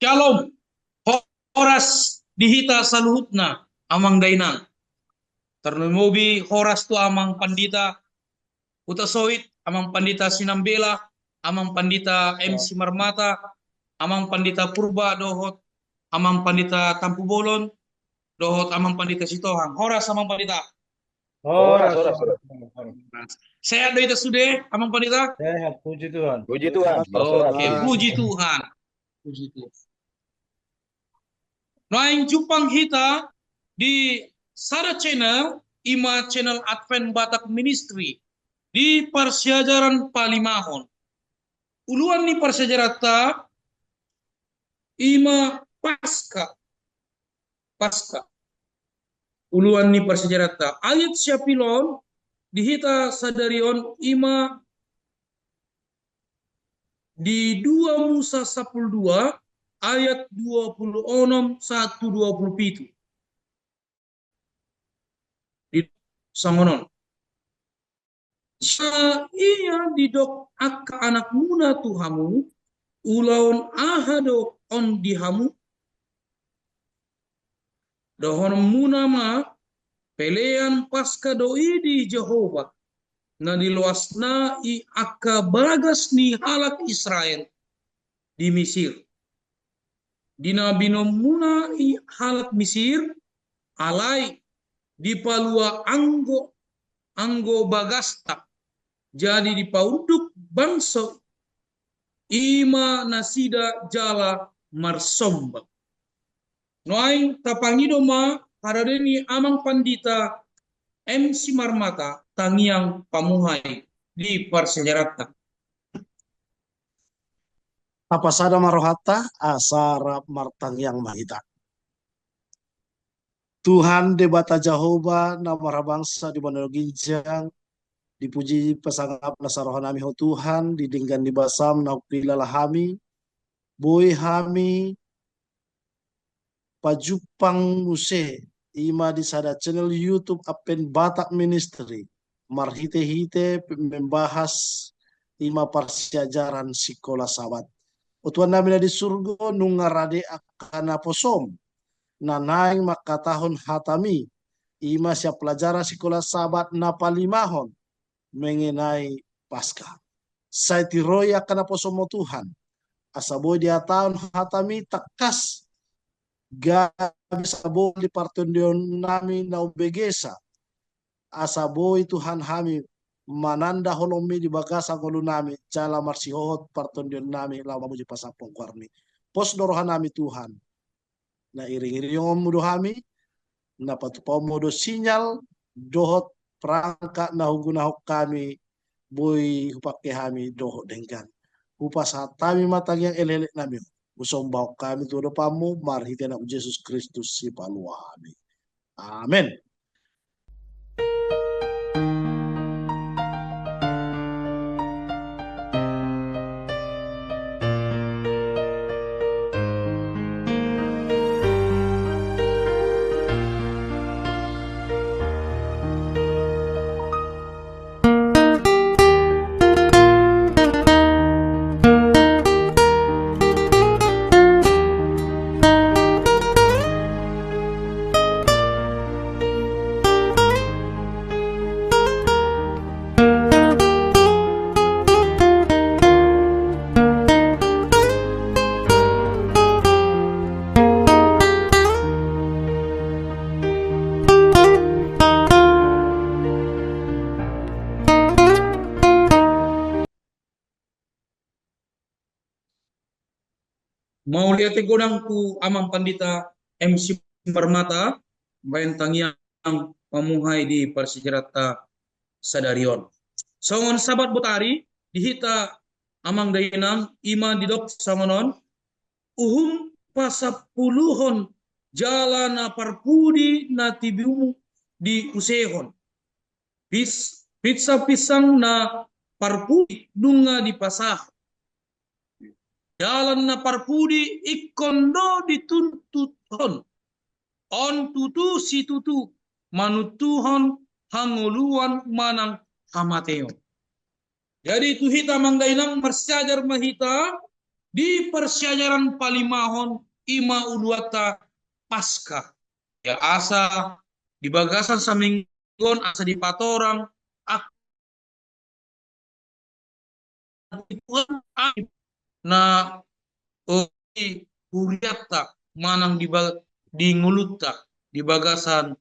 Shalom. Horas dihita saluhutna amang dainang. Ternumobi horas tu amang pandita utasoit, amang pandita Sinambela, amang pandita MC Marmata, amang pandita Purba dohot, amang pandita Tampu Bolon, dohot amang pandita Sitohang. Horas amang pandita. Horas. Sehat do itu sudah amang pandita? Sehat, puji Tuhan. Puji Tuhan. Oke, puji Tuhan. Puji Tuhan. Noaing jupang hita di Sada channel, Ima channel Advent Batak Ministry di Persyajaran Palimahon. Uluan ni Persyajarata Ima Pasca. Uluan ni Persyajarata ayat siapilon dihita sadarion Ima di 2 Musa 12 ayat 26 127. Di sangonon. Sa iya didok akka anak muna tuhamu ulaun ahado on dihamu dohon muna ma pelean pasca doi di Jehovah na diluasna i akka bagas ni halak Israel di Mesir. Dina binom muna i halak Mesir alai di palua anggo bagasta jadi di paunduk bangsa ima nasida jala marsomba. Noai tapangido ma haradeni amang pandita MC Marmata tangiang pamuhay di Persyajarata. Tapasada marohata asara martang yang mahita. Tuhan debata Jehovah nama bangsa di Bandar Ginjang dipuji pasangap nasarohanami ho Tuhan didinggan di basam na pilala hami boy hami pajupang muse ima di sada channel YouTube Advent Batak Ministry marhite-hite membahas ima persyajaran sikola sabat. Utuan namin di surga nungarade akana posom nanaing makatahon hatami ima siap pelajaran sekolah sabat na palimahon mengenai Paskah. Saya tiroya kana posomo Tuhan. Asaboy dia tahun hatami takas gabi saboy di partondion nami na ubegesa. Asaboy Tuhan hami mananda holomi di bagasa ngolu nami cala marsihohot partondion nami lama muji pasapong kwarni. Pos dorohan nami Tuhan. Na iring-iring yung mudo kami, na patupao modo sinyal, dohot perangkat na hugunahok kami, boy hupake kami dohot denggan. Upas hatami matang yang elelek namin, usombaw kami todo pamu, marhiti na Jesus Kristus si paluami. Amen. Mau lihat godang ku amang pandita MC Marmata bayan tangiang pamuhay di Persyajarata sadarion. Songon sabat botari dihita amang dainang ima didok sangonon uhum pasapuluhon jala na parpudi na tibiumu di usehon. Pizza pisang na parpudi dunga di pasah. Jalan na parpudi ikondo dituntuton. On tutu si tutu manutuhon hanguluan manang hamateo. Jadi itu hita mangdainang Persyajar mahita Di persyajaran palimahon ima uduata pasca. Ya asa di bagasan saminggon asa di patorang na huriata manang di ngulutta di bagasan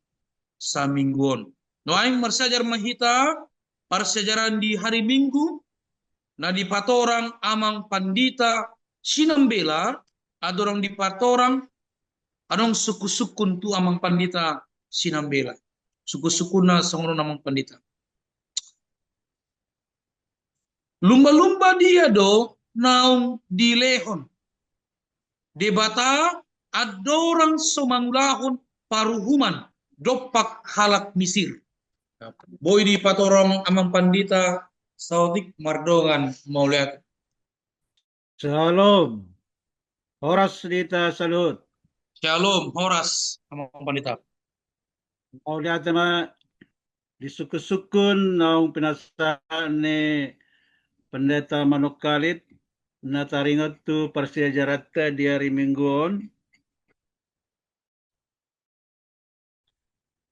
saminggon. No aing marsajar mahita persejaran di hari Minggu na di patorang amang pandita sinambela adorang di patorang anong suku-sukun tu amang pandita sinambela. Suku-sukuna songono amang pandita. Lumba-lumba dia do naung di lehon. Debata adorang somangulahon paruhuman dopak halak misir. Boy di patorong amang pandita sautik mardongan mau lihat. Shalom. Horas dita salut. Shalom, Horas amang pandita. Mau lihat na disukun naung pinasahan ni Pendeta Manukalit na taringot tu persiajarata di hari Mingguon.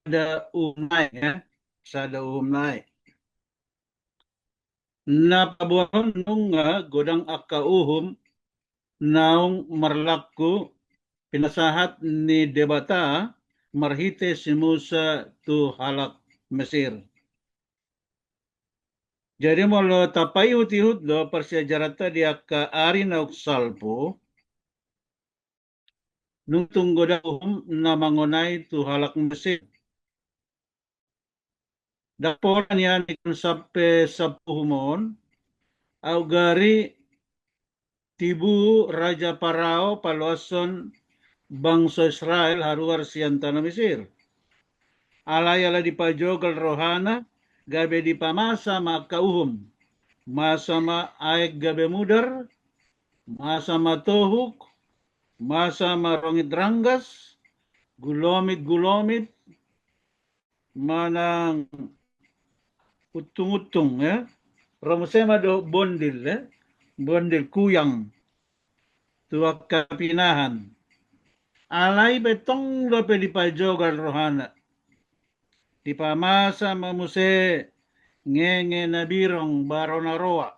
Ada umay ya. Sada umay. Napabuahon nung godang akauhum naung marlaku pinasahat ni debata marhite si Musa tu halak Mesir. Jadi molo tapai utihut do persiajarata dia ka ari na salpo nung tunggoda na mangonai tu halak Mesir. Daporan yan ikon sampai sapuhumon au gari tibu Raja Parao paluason bangsa Israel haruar siyan tanah Mesir. Alay-ala di pajogal rohana gabe di pamasa makauhum. Masama aek gabe mudar, masama tohuk, masama rongit ranggas, gulomit-gulomit, manang utung-utung ya. Romusema do bondil ya. Bondil kuyang. Tuwak kapinahan. Alay betong do pe di pajogal rohana. Di pamasa mamuse ngenge na birong baronaroa.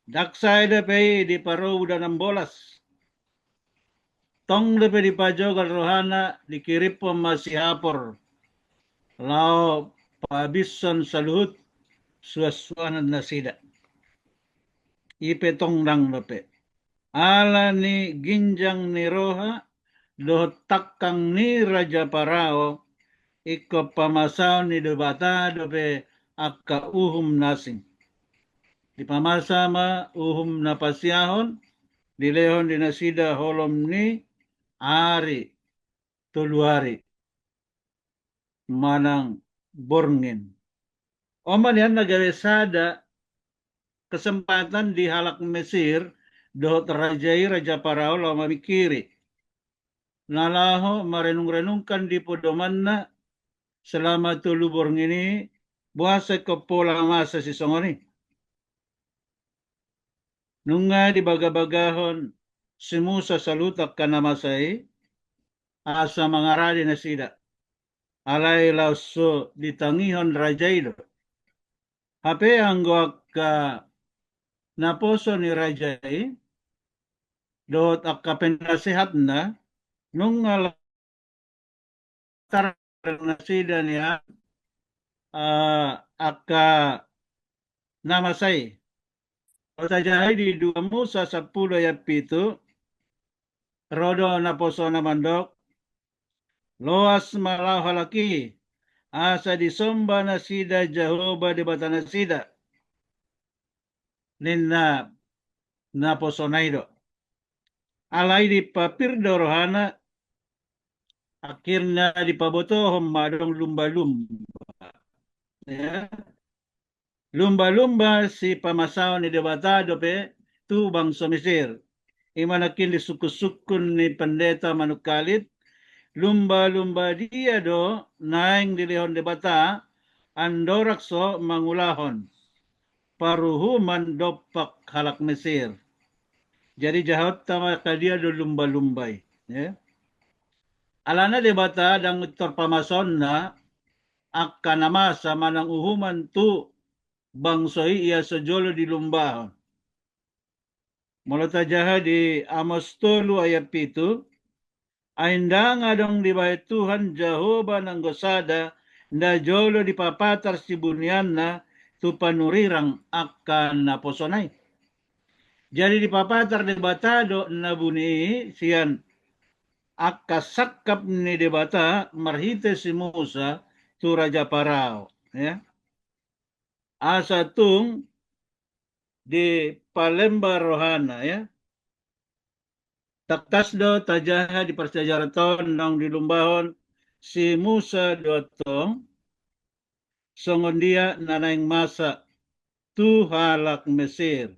Daksay de pe di paro udah 6 bolas. Tong de pe di pajogal rohana dikiripom masihapor. Lao pabison saluhut suaswanan nasida. Ipe tong dang de pe. Ala ni ginjang ni roha do takang ni Raja Parao iko pamasaw ni debata dobe akka uhum nasing. Di pamasama uhum na pasyahon, dilehon dinasida holom ni ari tuluari manang borngin. Oman yan nagawesada kesempatan di halak Mesir dohot Raja Parao lo mamikiri. Nalaho marenung-renungkan di podomanna selama tulu borngini buasa ko pola masa si songoni. Nunga di bagabagahon si Musa salutak ka namasay asa mangaradi na sida. Alay lauso ditangihon rajaido. Hape anggo ka naposo ni rajai dot akka penasehat na nung tar na sida niya akka namasay. O sajahay di 2 Musa 10:7 rodo na poso na mandok loas malau halaki asa disomba na sida Jehovah di bata na sida ninna na poso na ido alay di papirdo rohana akhirnya dipabotohom madong lumba-lumba ya. Lumba-lumba si pamasaw ni debata dope tu bangsa Mesir. Imanakin di suku-sukun ni Pendeta Manukalit. Lumba-lumba dia do naing dilihon debata andorakso mangulahon. Paruhuman dopak halak Mesir. Jadi jahat tama kadia do lumba-lumbay. Ya. Alana debata dang torpamason na akka nama sama nang uhuman tu bangsoi ia sejolo di lumbahon. Mulata jaha di Amos 3 ayat 7, ainda nga dong di bahay Tuhan Jehovah ng gosada na jolo di papatar si bunyan na tu panurirang akan naposonay. Jadi di papatar de batado na buni siyan akasakap ni debata marhite si Musa tu Raja Parao. Ya. Asa tung di Palemba Rohana ya. Taktas do tajaha di persejaraton nang dilumbahon si Musa dotong songon dia nanaing masa tu halak Mesir.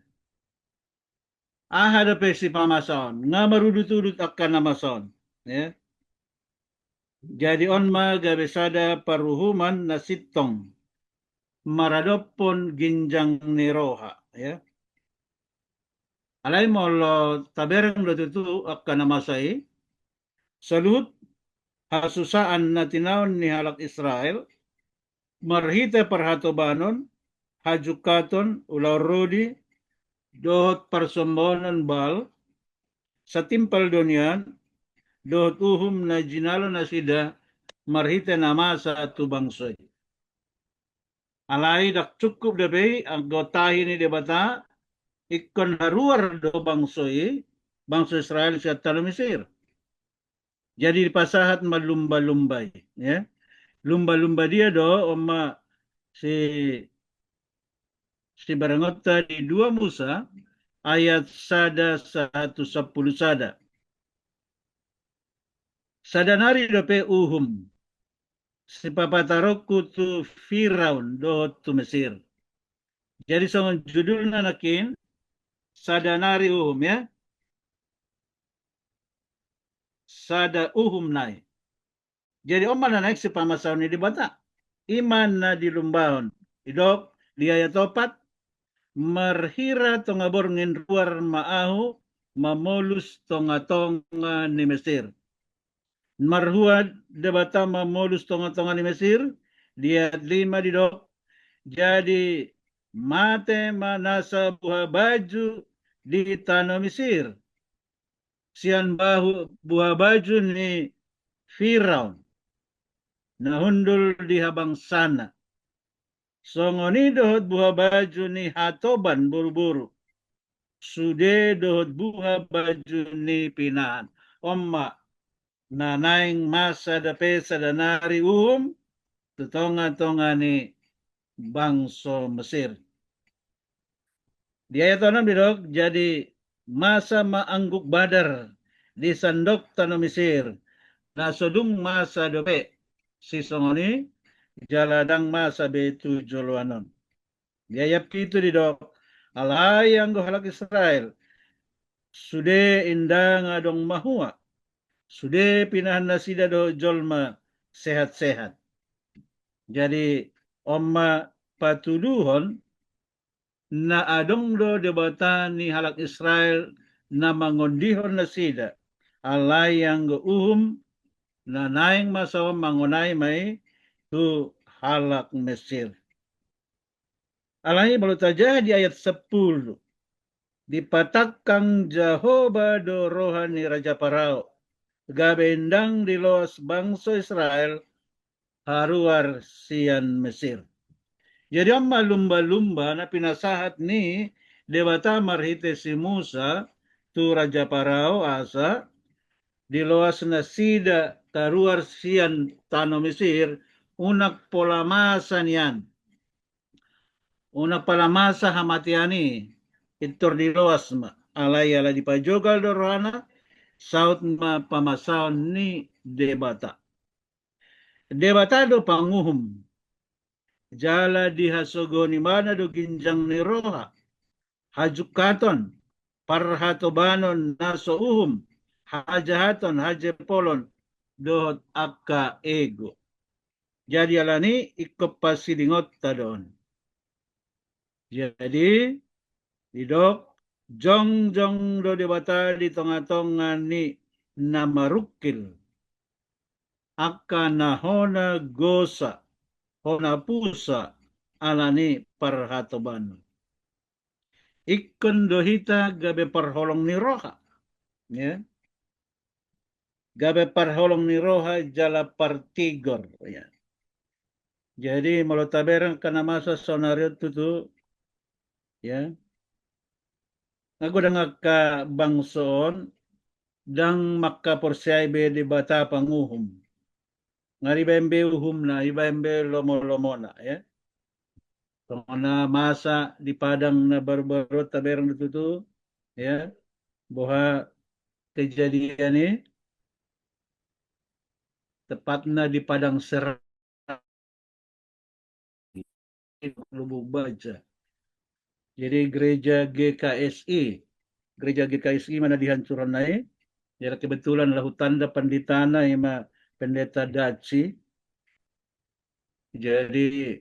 Ahada pe si pamason nga marudut-udut akan namason. Ya. Jadi onma gabesada paruhuman na sitong maradopon ginjang niroha. Ya. Alay mo lo taberang do tutu akan namasay salut hasusaan na tinawon ni halak Israel marhita parhatobanon hajukaton ulaw rodi dohot parsombonan bal sa timpal donian dohot uhum na jinalo na sida marhita namasa at tubangsoy. Alay dak cukup dabe ang gotahin ni debata ikon haruar do bangsoy Israel sa talo Mesir. Jadi pasahat malumba-lumbay. Ya. Lumba-lumba dia do oma si Barangota di 2 Musa ayat sada 110 sada. Sadanari dope uhum. Si papataroku tu Firaun do tu Mesir. Jadi songon judulna nakin sadanari uhum ya. Sada uhum nai. Jadi omana naik si pamasaw ni dibata. Iman na dilumbahon. Idok liaya topat marhira tongabor ngin ruar maahu mamolus tonga-tonga ni Mesir. Marhuad debata mamolus tonga-tonga ni Mesir. Dia 5 didok. Jadi mate manasa buah baju di tanah Mesir. Sian buah baju ni Firaun. Nahundul di habang sana. Songoni dohot buah baju ni hatoban buru-buru. Sude dohot buah baju ni pinahan. Omma nanaing masa dape sadanari tutonga-tonga ni bangso Mesir. Di ayat 6 didok, jadi masa maangguk badar di sandok tanah Mesir. Nasodung masa dope si songoni jaladang masa betu jolwanon. Di ayat itu didok, alayang gohalak Israel. Sude indang adong mahua. Sude pinahan nasida do jolma sehat-sehat. Jadi omma patuduhon na adong do debata ni halak Israel na mangondihon na sida alay ang na naing masaw mangunay may tu halak Mesir. Alay balutaja di ayat 10 dipatakang Jehovah do rohan ni Raja Parao gabendang di los bangso Israel haruar sian Mesir. Jadi amma lumba-lumba na pinasahat ni debata marhite si Musa tu Raja Parao asa diloas na sida karuar sian tano Mesir unak polamasan yan. Unak palamasa hamatiani itor diloas ma alay-alay di pajogal dorana saut ma pamasaon ni debata. Debata do panguhum jala dihasogo ni mana do ginjang ni roha hajukaton parhatobanon naso hajahaton hajepolon dohot akka ego. Jadi alani ikopasilingot tadon. Jadi didok Jong jong do debata di tengah-tengah ni namarukil akana hona gosa hona pusa alani parhatoban. Ikon dohita gabe parholong ni roha. Ya. Gabe parholong ni roha jala partigor. Ya. Jadi mau taberang kana masa sonario tutu ya. Aku dengar ka bangson dang makka porsiay be di bata panguhum. Ngaribembe uhum na ibembe lomo-lomo na ya. Na masa di padang na baru-baru taberang tutu ya. Bahwa kejadian ini tepatnya di padang serai Lubuk Baja. Jadi gereja GKSI mana dihancuran naik. Jadi kebetulan lah tanda pendetana ima pendeta Daci. Jadi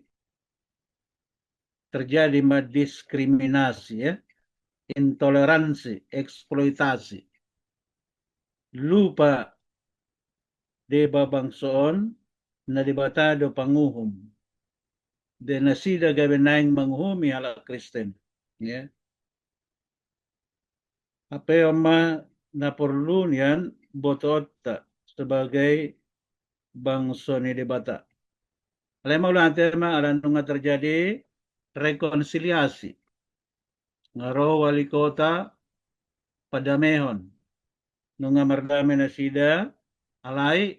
terjadi diskriminasi ya, intoleransi, eksploitasi. Lupa de babangsoon na debatado panguhum. De nasida gabe naing manghumi ala Kristen. Ya. Apa yang na perlu niyan botot sebagai bangsa ni debata. Alam mo lang tema alam nga terjadi rekonsiliasi. Ngaro wali kota padamehon. Nunga mardame na sida alai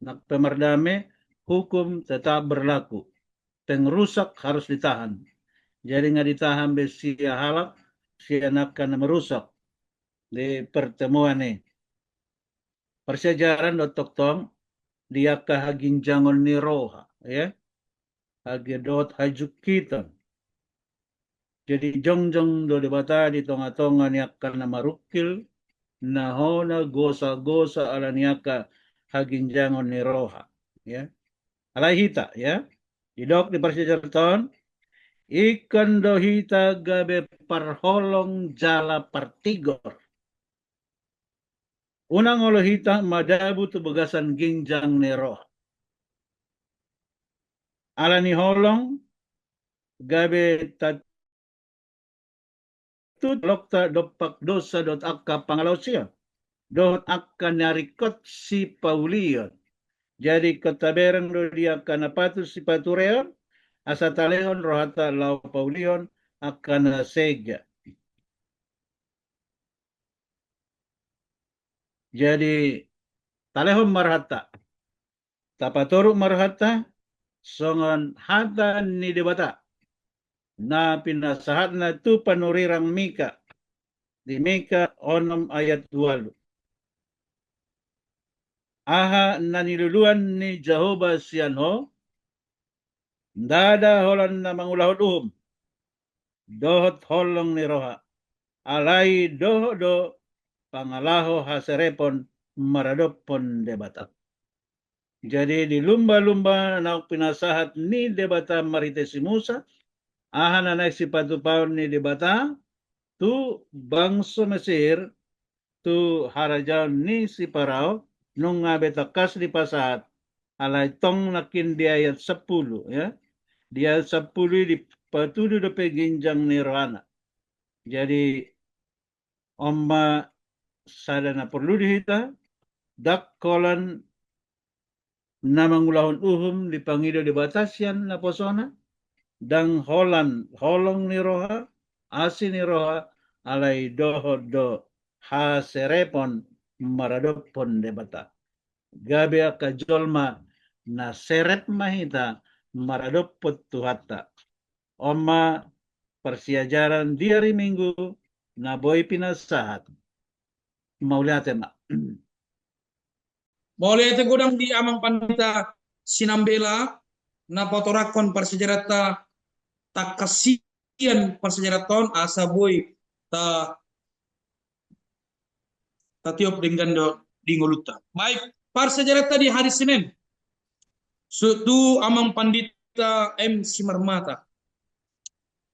nak pemerdame hukum tetap berlaku. Pengrusak harus ditahan. Jadi nggak ditahan besia halak si anak akan merusak di pertemuan ini. Persejaran dotok tong dia kahaginjangon ni roha ya. Hagedot hajuk kita. Jadi jong-jong do debata di tonga-tonga ni akan marukil nahona gosa-gosa ala niaka haginjangon ni roha ya. Alai hita ya. Didok di persejaratan ikan dohita gabe parholong jala partigor. Unang olohita madabu tu begasan ginjang neroh. Ala ni holong gabe tatut lokta dopak dosa dot akka pangalausia. Dot akka narikot si Paulion. Jadi ketaberang do dia kana patus si patureon. Asa talehon rohata lau Paulion akan sega. Jadi talehon marhata. Tapatoru marhata. Songon hata ni debata. Na pinasahat na tu panurirang Mika. Di Mika 6 ayat 2. Aha na niluluan ni Jehovah siyanho. Dada holan na mangulahod uhum. Dohot holong ni roha. Alai doho pangalaho haserepon maradopon debata. Jadi di lumba-lumba na pinasahat ni debata marite si Musa. Aha na nagsipatu paon ni debata. Tu bangsa Mesir. Tu harajaw ni si Parao. Nung nga betakas di pasahat. Alay tong nakin di ayat 10. Ya. Di ayat 10 di patudo do peginjang ni Rohana. Jadi Oma sada na perlu dihita. Dakkolan na mangulahon uhum di pangido di batasyan na posona. Dang holong ni roha, asin ni roha, alay doho haserepon maradopon debata. Gabi kajolma na seret mahita maradopot tuhata. Oma persiajaran di hari Minggu na boy pinasahat. Mauliate Boleh tegudang di amang pandita sinambela na potorakon persejarata tak kasihan persejaraton asa boy ta tiop dengan do dingoluta. Baik, persejarata di hari Senin. Suatu amang pandita M. Simarmata.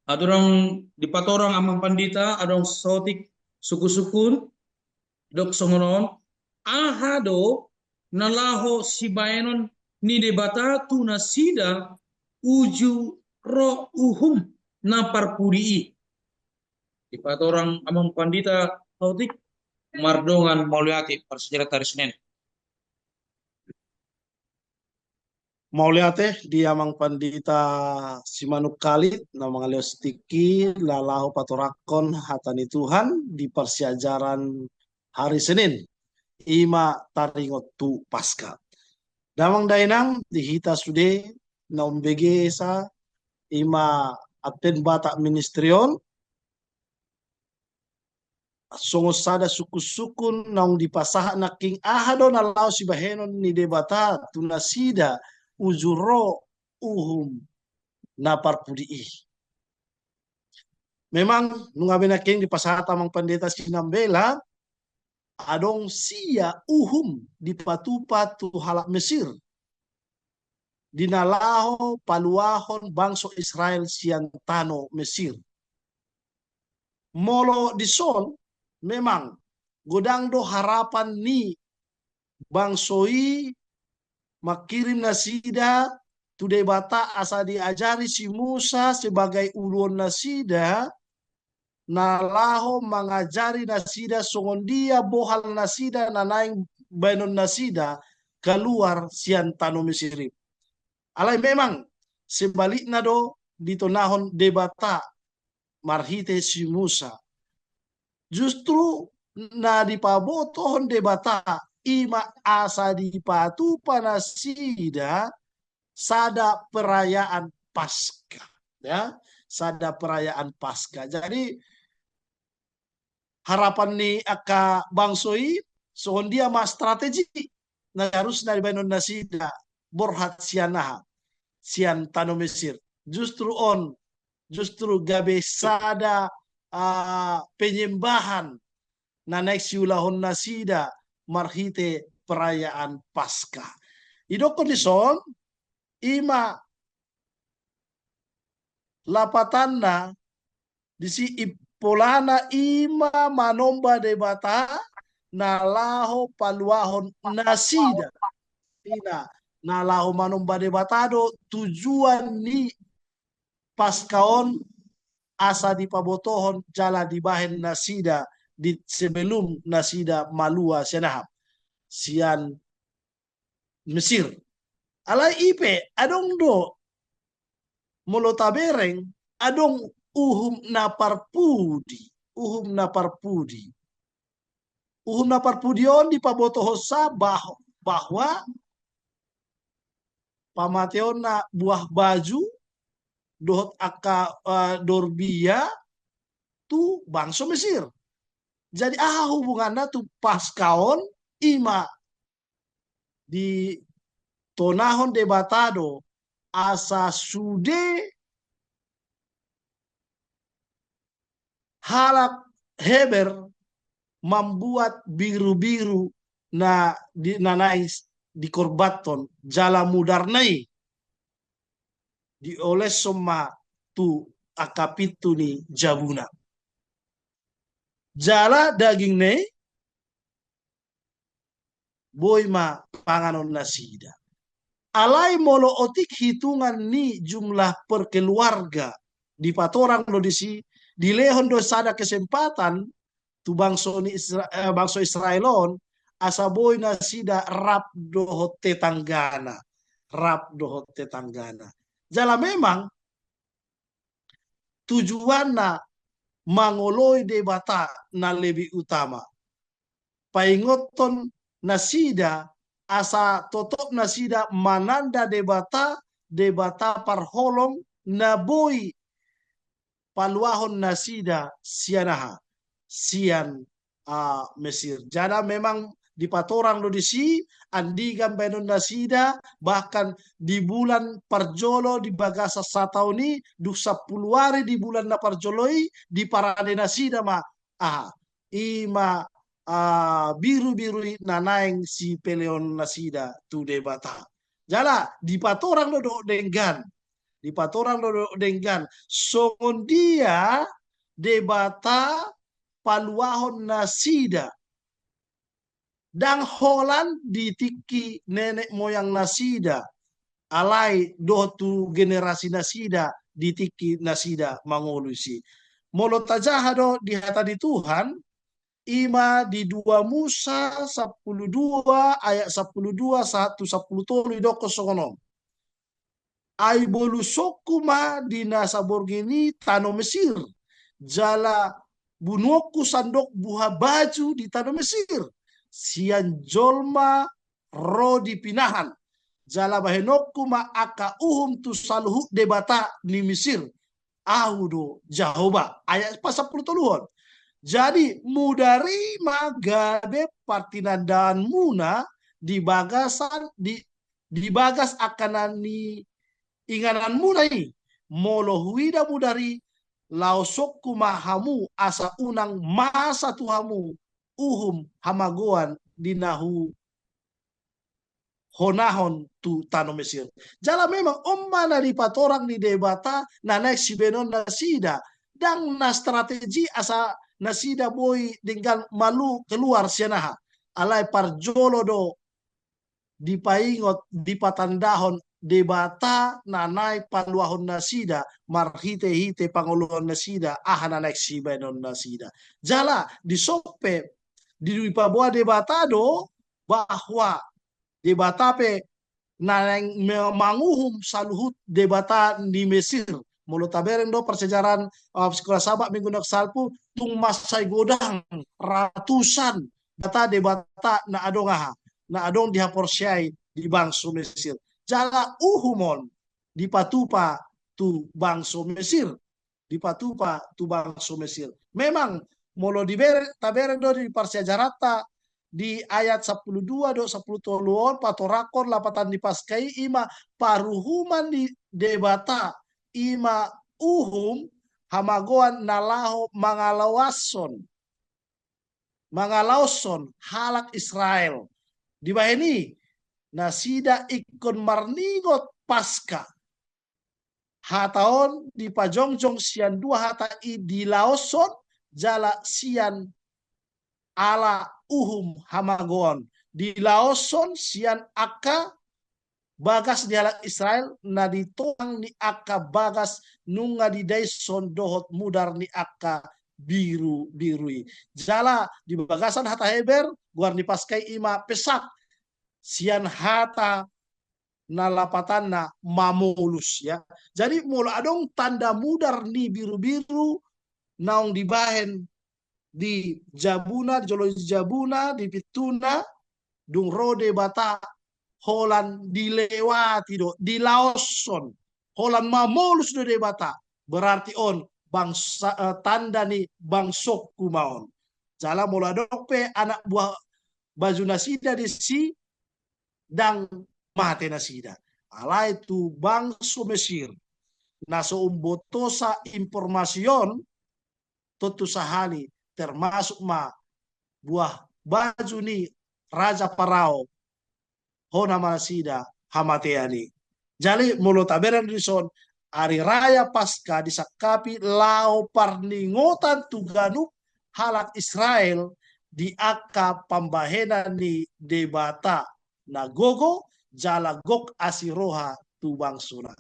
Adorang di patorang amang pandita adong sotik suku-sukun dok songonon ahado nalaho si bayanon ni debata tuna sida uju ro uhum na parpudii di patorang amang pandita sotik mardongan mauliati persejarah tarisnen. Mau lihat di amang pandita Simanuk Kalit na mga leostiki lalaho patorakon hatani Tuhan di persiajaran hari Senin ima taringot tu Paskah. Damang dainang dihita sude na umbege sa ima aten bata ministerion songos sada suku-sukun naung dipasaha na king ahado na lao si bahenon ni debata tunasida ujuro uhum na parpudi. Memang nungabi na king dipasaha tamang pendeta sinambela adong sia uhum di patupa tu halak Mesir dinalaho paluahon bangso Israel siantano Mesir. Molo di sol memang godang do harapan ni bangsoi makirim nasida tude bata asa diajari si Musa sebagai uluan nasida nalaho mengajari nasida songon dia bohal nasida nanaing banon nasida keluar siantano Mesir. Alai memang sebaliknya do ditonahon debata marhite si Musa. Justru na dipabotohon debata ima asa dipatu panasida sada perayaan Paskah. Ya, sada perayaan Paskah. Jadi harapan ni aka bangsoi sohon dia ma strategi na harus dari banon nasida borhat sianaha sian tano Mesir. Justru gabe sada penyembahan na naik siulahon nasida marhite perayaan Paskah. Idoko dison ima lapatanna disi ipolana ima manomba debata nalaho paluahon nasida. Ina nalaho manomba debatado tujuan ni Paskaon asa dipabotohon jala dibahen nasida di sebelum nasida malua senahap sian Mesir. Alai ipe adong do molotabereng adong uhum na parpudi. Uhum na parpudi. Uhum na parpudion dipabotohosa bahwa pamateon na buah baju dohot aka dorbia tu bangso Mesir. Jadi hubungannya tu Paskaon ima di tonahon debatado asa sude halak Heber membuat biru-biru na nanais dikorbaton jala mudarnai di oleh soma tu akapitu ni jabuna. Jala daging ne boy ma panganon nasida. Alai molo otik hitungan ni jumlah perkeluarga di patorang lo di lehon do sada kesempatan tu bangso Israelon asa boy nasida rap do tetanggana. Rap do tetanggana. Jala memang tujuanna mangoloi debata na lebih utama. Paingoton nasida asa totok nasida mananda debata parholong na boy paluahon nasida sianaha sian Mesir. Jada memang di patorang lo disi andigan benon nasida bahkan di bulan parjolo di bagasa satauni du 10 hari di bulan na parjoloi di parade nasida ma ima biru-biru nanaeng si peleon nasida tu debata. Jala di patorang lo do denggan di patorang dengan songon dia debata paluahon nasida dan holan ditiki nenek moyang nasida alai dotu generasi nasida ditiki nasida mangolusi molo tajahado di hata di Tuhan ima di 2 Musa 12 ayat 12 1 10 idoko songonom ai bolu sokuma di nasa borgeni tano Mesir jala bunuoku sandok buha baju di tanah Mesir sian jolma rodi pinahan jala bahenoku ma aka tu saluhu debata ni Mesir audo Jahoba ayat pasal 10 toluhon. Jadi mudari magabe partinandaan muna di bagasan di bagas akanani inganan munai molo huida mudari laosokku mahamu asa unang masa tuhamu hamagoan dinahu honahon tu tano Mesir. Jala memang mana di patorang di debata na naik si benon nasida dan na strategi asa nasida boy dengan malu keluar senaha alai parjolo do di paingot di patandahon debata nanai paluahon nasida marhite-hite panguluhan nasida ahana naik si benon nasida jala di sope di pabuah debata do bahwa debata pe naneng manguhum saluhut debata di Mesir mulu tabereng do persejaraan sekolah sabak minggu nak salpu tung masai godang ratusan debata na adong dihaporsiai di bangsa Mesir jala uhumon di patupa tu bangsa Mesir di patupa tu bangsa Mesir memang molo di tabereng do di persejarata di ayat 12 do 10 toluon patorakon lapatan dipaskai ima paruhuman di debata ima hamagoan nalaho mangalawson halak Israel di baheni nasida ikon marningot pasca hataon di pajongjong sian 2 hata di laoson jala sian ala hamagoan di laoson sian aka bagas di halak Israel na ditong ni aka bagas nunga di daison dohot mudar ni aka birui jala di bagasan hata heber guar ni paskai ima pesak sian hata nalapatan na mamulus ya jadi mula adong tanda mudar ni biru-biru naung dibahen di Jabuna, di Jolo Jabuna, di Pituna, dung rode bata, holan dilewati do, di Laoson, holan mamolus do de bata, berarti on bangsa tanda ni bangsok kumaon. Jala mula dope anak buah baju nasida di si dang mate nasida. Alai tu bangso Mesir. Naso umbotosa informasion totu sahani termasuk buah baju ni Raja Parao hona manasida hamateani. Jadi mulut taberan rison hari raya pasca disakapi lao parningotan tuganu halak Israel di aka pambahenan ni debata nagogo jala gok asiroha tubang suna.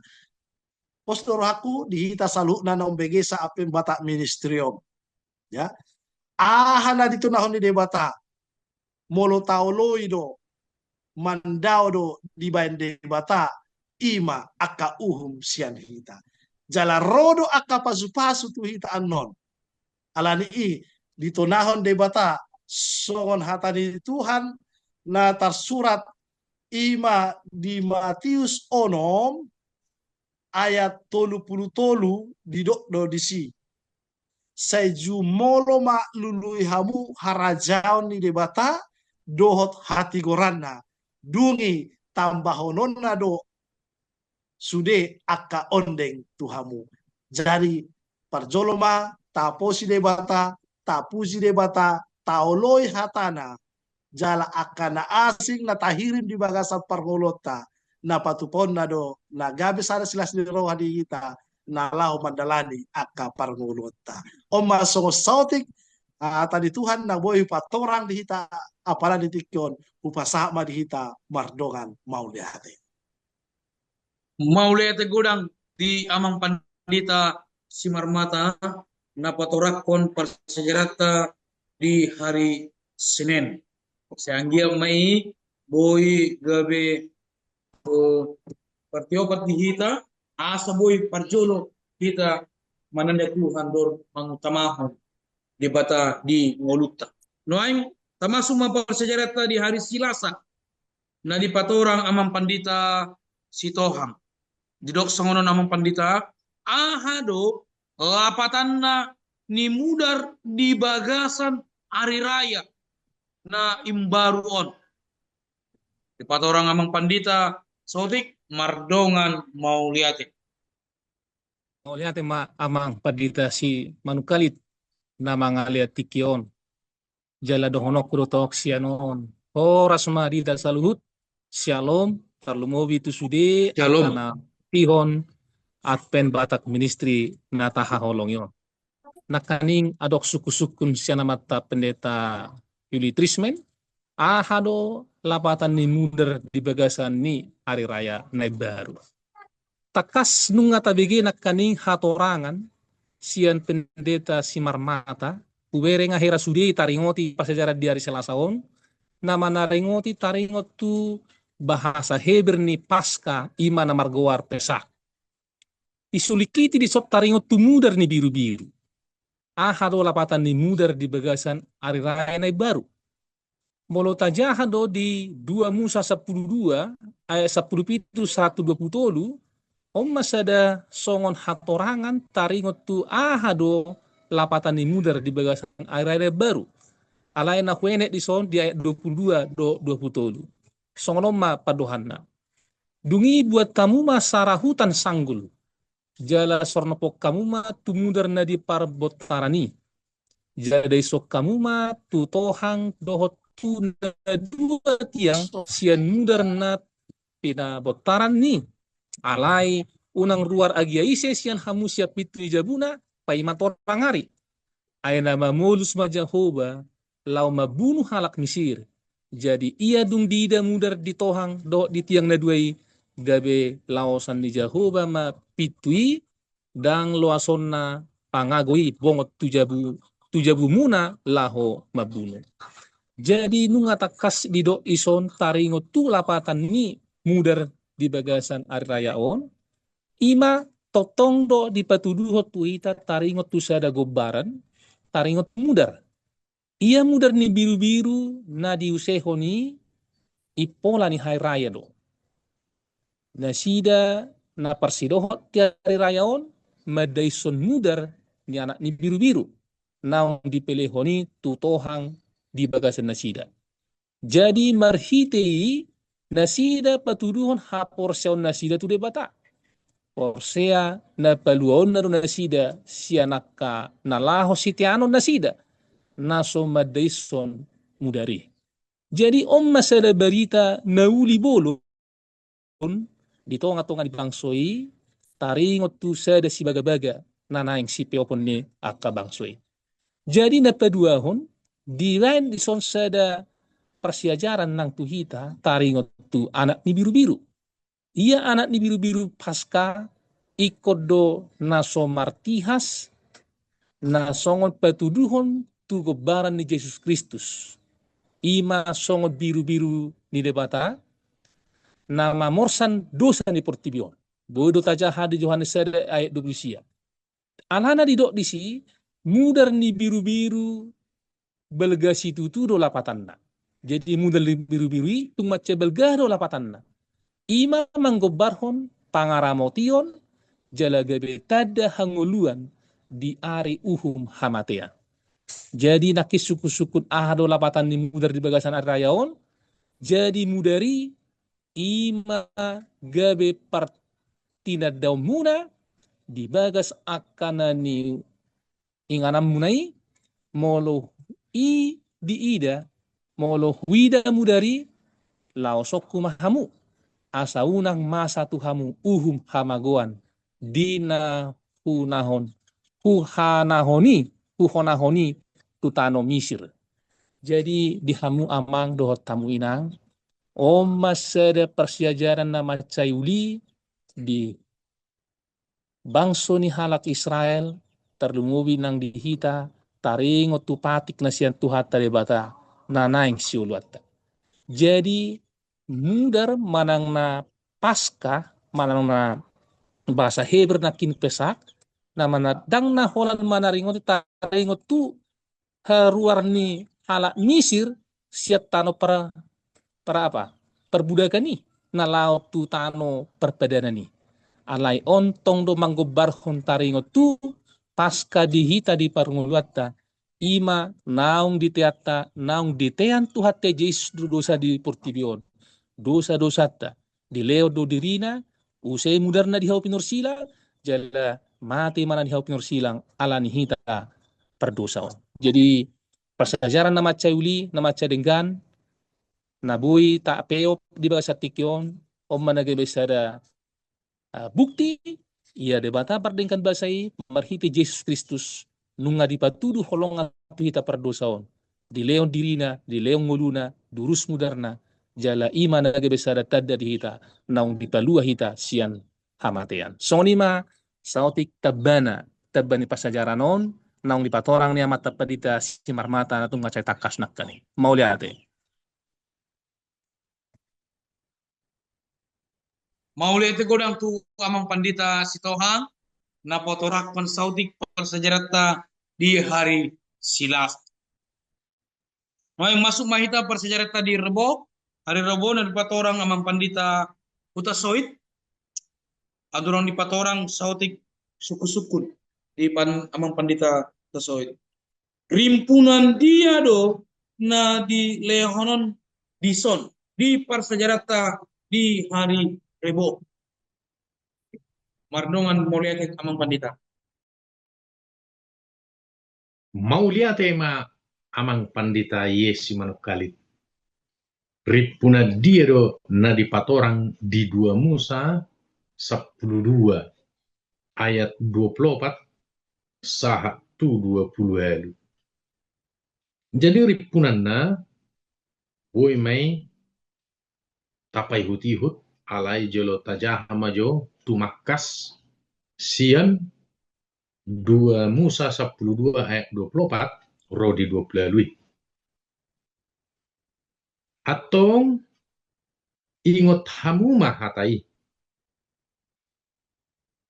Postor aku dihita saluk na nombegesa apem batak ministerium. Ya, ahana dito nahon ni debata molo taoloido mandao do di bayan debata ima aka sian hita jala rodo aka pasu-pasu tu hita anon alani dito nahon debata songon hata di Tuhan na tersurat ima di Matius onom ayat 30 di do disi seju molo ma lului hamu harajaon ni debata dohot hati gorana dungi tambahononna do sude aka ondeng tuhamu jadi parjoloma taposi debata tapusi debata taoloi hatana jala akana asing na tahirim di bagasan pargolota na patupon na do na gabi sana sila roha di kita na lao mandalani aka parngulota. O masong sautik tadi Tuhan na boy patorang di hita apala di tikyon upasama di hita mardongan mau lihate. Mau lihat gudang di amang pandita Simarmata na patorakon persejarata di hari Senin. Seanggia mai boy gabe partiopat di hita asa boy parjolo hita mananda Tuhan dor mangutamahon di bata di ngoluta. Noaim termasuk persejarata di hari Selasa na di patorang amang pandita Sitohang. Didok sangono namang pandita ahado lapatanna ni mudar di bagasan hari raya na imbaruon di patorang amang pandita sotik mardongan mau liate Lihat amang pandita si manukalit na mga lihat tikion jala dohonok kurotok sianon oras marida saluhut shalom tarlumobi tu sude Shalom. kana tihon Advent Batak Ministry na tahaholong yon. Nakaning adok suku-sukun siya na mata pendeta Yuli Trismen, ahado lapatan ni muder di bagasan ni hari raya na baru. Takas nung tabigi nakaning hatorangan siyan pendeta Simarmata, ubere nga hera sudi taringoti pasajaran di hari Selasaon, na manaringoti taringot tu bahasa Heber ni Pasca ima na margawar pesak. Isulikiti di sot taringot tu mudar ni biru-biru. Ahado lapatan ni mudar di bagasan hari raya na baru. Molo tajahado di 2 Musa 12 ayat 17 120 masada songon hatorangan taringot tu ahado lapatan ni mudar di bagasan hari raya baru. Alain na huenet di son di ayat 22 do 20. Songon ma padohanna. Dungi buat kamu masarahutan sanggul. Jala sornopok kamu ma tumudar na di parbotarani. Jala isok kamu ma tutohang dohot tu na 2 tiang sian mudar na pinabotaran ni. Alay unang ruar agiaise sian hamusya pitri jabuna paimatorang hari. Ay na mamulus ma Jehovah lau mabunuh halak Mesir. Jadi ia dung dida mudar di tohang do di tiang na duai gabe laosan ni Jehovah ma pitui dang loasonna pangagoi bongot tujabu muna laho mabunuh. Jadi nunga takas di do ison taringot tu lapatan ni mudar di bagasan hari raya on ima totong do di patuduhot tu ita taringot tu sada gobaran taringot mudar. Ia mudar ni biru-biru na diuseho ni ipola ni hari raya do. Nasida na parsidohot ti hari raya on madaison mudar ni anak ni biru-biru. Naong dipeleho ni tutohang di bagasan nasida. Jadi marhitei nasida patuduhon ha porseon nasida tu debata. Porsea na paluon na nasida sianaka nalaho sitianon nasida. Naso madaison mudari. Jadi masada berita nauli bolon di tonga-tonga di bangsoi taringot tu sada si baga-baga nanaing si peopon ni aka bangsoi. Jadi napaduahon di lain di son sada persiajaran nang tuhita taringot tu anak ni biru-biru. Ia anak ni biru-biru pasca ikut do naso martihas na songon patuduhon tu gobaran ni Yesus Kristus. Ima songon biru-biru ni debata na mamorsan dosa ni portibion. Bodo tajah di Yohanes 1 ayat 20 sia. Alana di dok disi mudar ni biru-biru belgasi tutu do lapatanna. Jadi mudar biru-biru tu mace belga do lapatanna. Ima manggobarhon pangaramotion jalagabe tada hanguluan di ari uhum hamatea. Jadi nakis suku-sukun ahado lapatan ni mudar di bagasan arayaon. Jadi mudari ima gabe partina daun muna di bagas akana ni inganam munai molo i di ida molo wida mudari laosok kumahamu asa unang masa tuhamu uhum hamagoan dina huhonahoni tutano Misir. Jadi di hamu amang dohot tamu inang masada persiajaran nama cayuli di bangso ni halak Israel terlumubi nang dihita taringo tupatik na siyan tuhat talibata nanaing siuluata. Jadi mudar manang na pasca manang na bahasa Hebrew na kinpesak na manadang na holan manaringo taringo tu haruar ni halak Misir siat tano para apa? Perbudakan ni na laot tu tano perpadanan ni. Alai ontong do manggobarhon taringo tu pasca dihita di parunguluata ima naung diteata naung ditean tu hatte Jesus do dosa di portibion dosa-dosa ta di leo do dirina usai mudarna di hau pinursila jala mati mana di hau pinursilang ala ni hita perdosa. Jadi persejaran nama cauli nama cadenggan nabui tak peop di bahasa tikyon manage besada bukti ia debata pardengkan basai marhiti Yesus Kristus nunga dipatudu holongan hita perdosaon di leon dirina di leon nguluna durus mudarna jala iman nage besada tadda di hita naung dipalua hita sian hamatean sonima sautik tabani pasajaranon naung dipatorang ni amat tapadita simarmata na tung ngacay takas nakkani mauliate. Mauli ite godang tu amang pandita sitohang na potorak pensautik persejarata di hari silas. May masuk mahita persejarata di Rebo, hari Rebo na patorang amang pandita utasoit, adurang di patorang sautik suku-sukun di amang pandita utasoit. Rimpunan dia do na di lehonon dison di persejarata di hari Rebo. Mardongan moliate amang pandita. Maulia tema amang pandita Yesi Manukalit. Ripuna dia do na dipatorang di 2 Musa 12 ayat 24 saha tu 20 elu. Jadi ripunanna woi mai tapai hutihut alai jolo tajahamajo tumakas sian 2 Musa 12 ayat 24 rodi 20 lui. Atong ingot hamuma hatai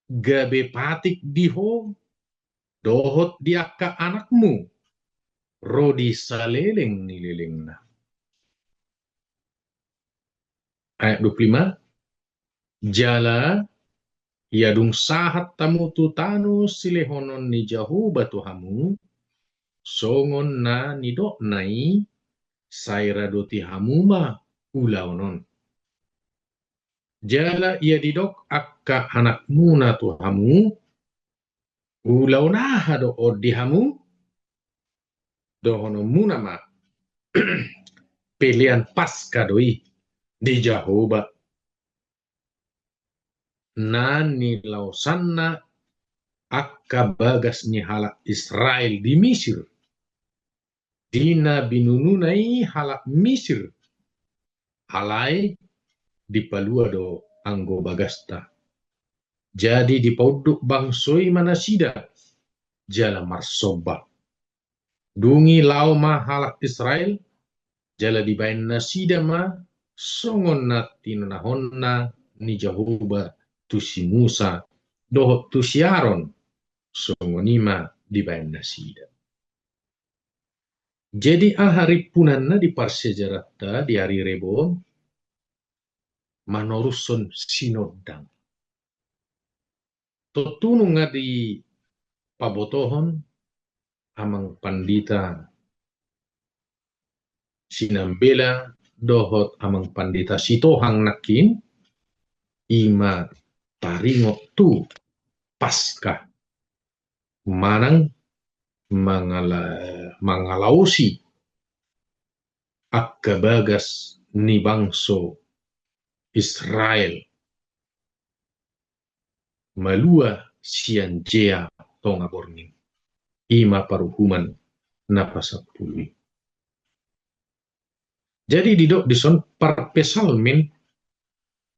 gabe patik diho dohot diaka anakmu rodi saleleng nilelengna. Ayat 25 jala yadung sahat tamu tutanu silehonon ni jahu batuhamu songon na nidok nai saira doti hamuma ulaunon. Jala ia didok akka anakmu na tuhamu ulauna hado odihamu dohono munama pilihan pasca doi di Jahoba nani lausanna akka bagas ni halak Israel di Mesir dina binununai halak Mesir alai di palua do anggo bagasta jadi di pauduk bangsoi manasida jala marsoba dungi lau ma halak Israel jala di bain nasida ma songon nati nahonna ni Jahoba tusi Musa dohot tusi Aaron songonima di bain nasida. Jadi ahari punanna di parsejarata di hari Rebo manoruson sinodang. Totunung nga di pabotohon amang pandita sinambela dohot amang pandita sitohang nakin ima taringot tu pasca manang mangalausi akka bagas ni bangso Israel malua sian jea tonga borning ima paruhuman napasapului. Jadi di son parpesalmin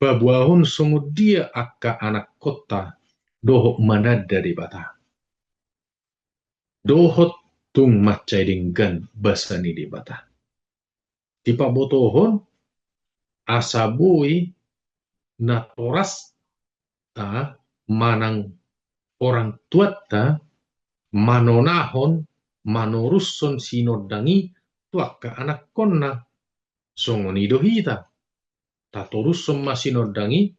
babuahon songodia akka anak kota dohok manada di bata. Dohot tung macai dinggan basani di bata. Di pabotohon asabui na toras ta manang orang tuat ta manonahon manorusson sinodangi tuakka anak konna songoni dohita tatorusson masinodangi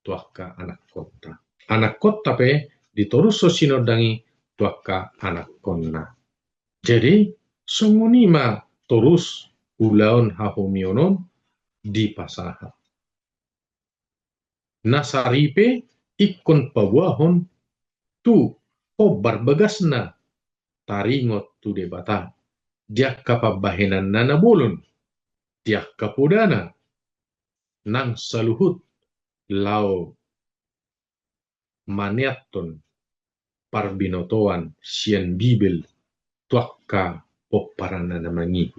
tuakka anak kota. Anak kota pe ditorusso sinodangi tuakka anak konna. Jadi songoni ma torus ulaon hahomionon di pasaha. Nasaripe ikon pawahon tu obar bagasna taringot tu debata. Dia kapabahenan nana bolon. Dia kapodana nang saluhut lao maniaton parbinotoan sian bibel tuakka poparana namangi.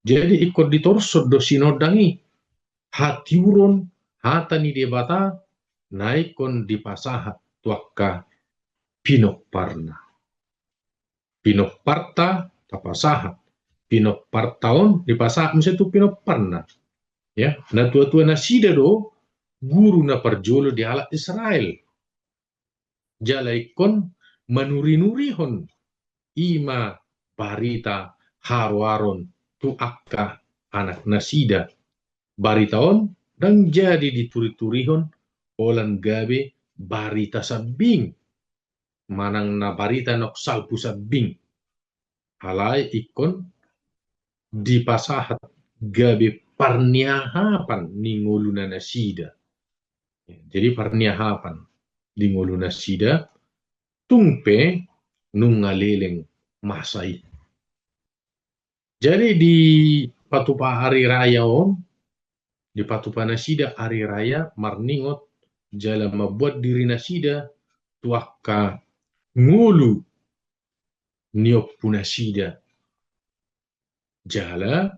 Jadi ikut ditorsod do sinodangi hatiuron hatani debata naikon dipasaha tuakka pinokparna. Pinokparta tapasaha. Pinokpartaon dipasaha misalnya pinokparna. Ya, na tua-tua nasida do guru na parjolo di alat Israel. Jalaikon manuri-nurihon ima barita harwaron tu akka anak nasida. Baritaon dan jadi dituri-turihon olan gabe barita sabing. Manang na barita nok salpu sabing. Halai ikon dipasahat gabe parniahapan ni ngoluna nasida. Jadi parniahapan di ngoluna nasida tungpe nungaleleng masai. Jadi di patupa hari raya di patupa nasida hari raya marningot jala membuat diri nasida tuakka ngulu nioppu nasida. Jala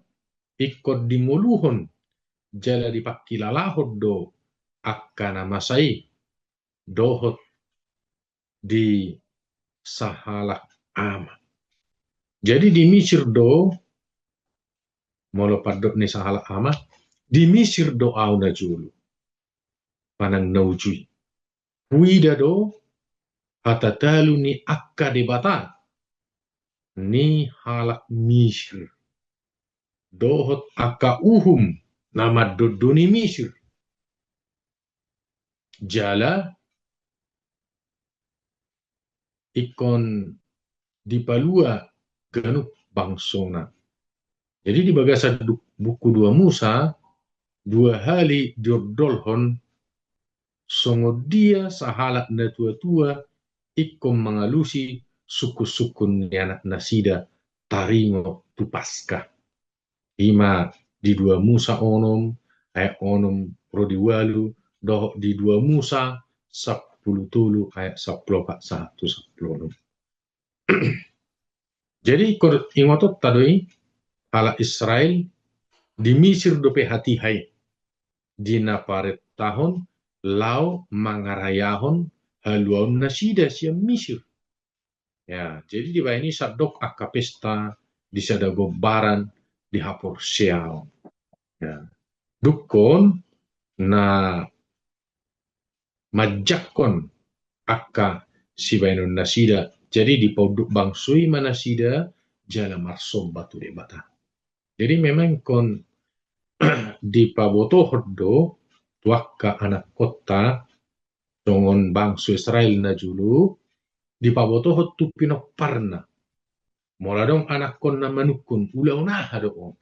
ikut dimuluhon jala dipakilalahod do akkana masai dohot di sahalak ama. Jadi di Mesir do molo padot ni sahalak ama di Mesir do au na julu panang naujui huida do hatatalu ni akka debata ni halak Mesir dohot akka uhum nama dodoni Mesir jala ikon dipalua ganuk bangsona. Jadi di bagasa buku 2 Musa 2 hali diordolhon songo dia sahalak na tua-tua ikon mengalusi suku-sukun ni anak nasida taringo tu paskah. Ima di 2 Musa onom ayat onom prodiwalu doh di 2 Musa 10 tulu ayat 10 10. Jadi ingotot tadoi ala Israel di Mesir dope hati hai dina paret tahun lau mangarayahon haluan nasida siam Mesir. Ya, jadi di ini sadok akka pesta di sadago baran di hapor siao. Ya. Dukon na majakon akka si bainon nasida. Jadi di pauduk bangsui manasida jala marsom batu debata. Jadi memang kon di paboto hordo tuakka anak kota songon bangsu Israel na julu di paboto hot tu pinok parna. Moladong anak kon na manukun ulaw na hado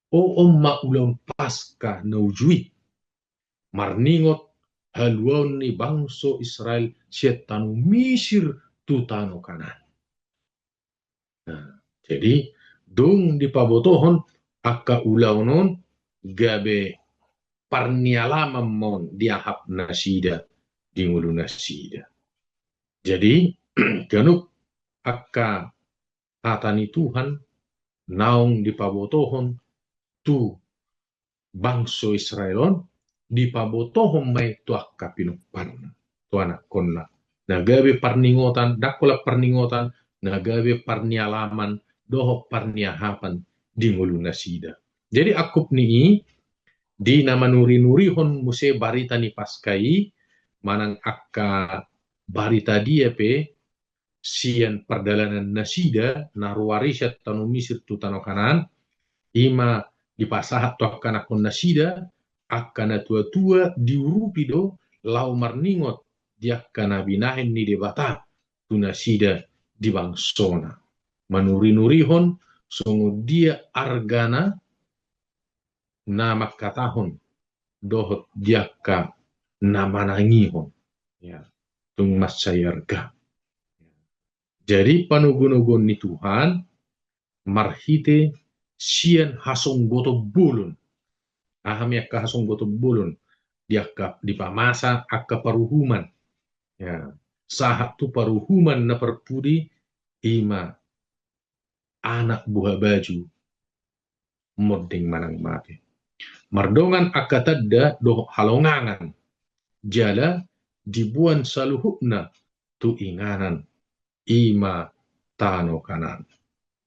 o omma ulaw paska naujui marningot haluan ni bangso Israel sietanu Mesir tutano kanan. Nah, jadi dong di pabotohon akka ulaw non gabe parnialaman mon diahap nasida di ngulu nasida. Jadi ganuk akka hatani Tuhan naung dipabotohon tu bangso Israelon dipabotohon mai tu akka pinukpan tu anak konna nagabe parningotan dakola parningotan nagabe parnialaman doho parniahapan di ngulu nasida. Jadi akup ni di nama nuri-nurihon muse barita ni paskai manang akka barita dia pe sian perdalanan nasida naruwarisat tanu misir tu tano kanan ima dipasahat to akkana kon nasida akkana tua-tua diurupi do lau marningot diakkana binahen ni debata tu nasida di bangsona manuri-nurihon songo dia argana na makkatahon dohot diakka na manangihon ya tung masayarga. Jadi panugun-ugun ni Tuhan marhite sian hasong goto bulun. Aham yakka hasong goto bulun. Diakka dipamasa akka paruhuman. Ya. Sahat tu paruhuman na perpudi ima anak buah baju modeng manang mate. Mardongan akka tadda doh halongangan. Jala dibuan saluhukna tu inganan ima tano kanan.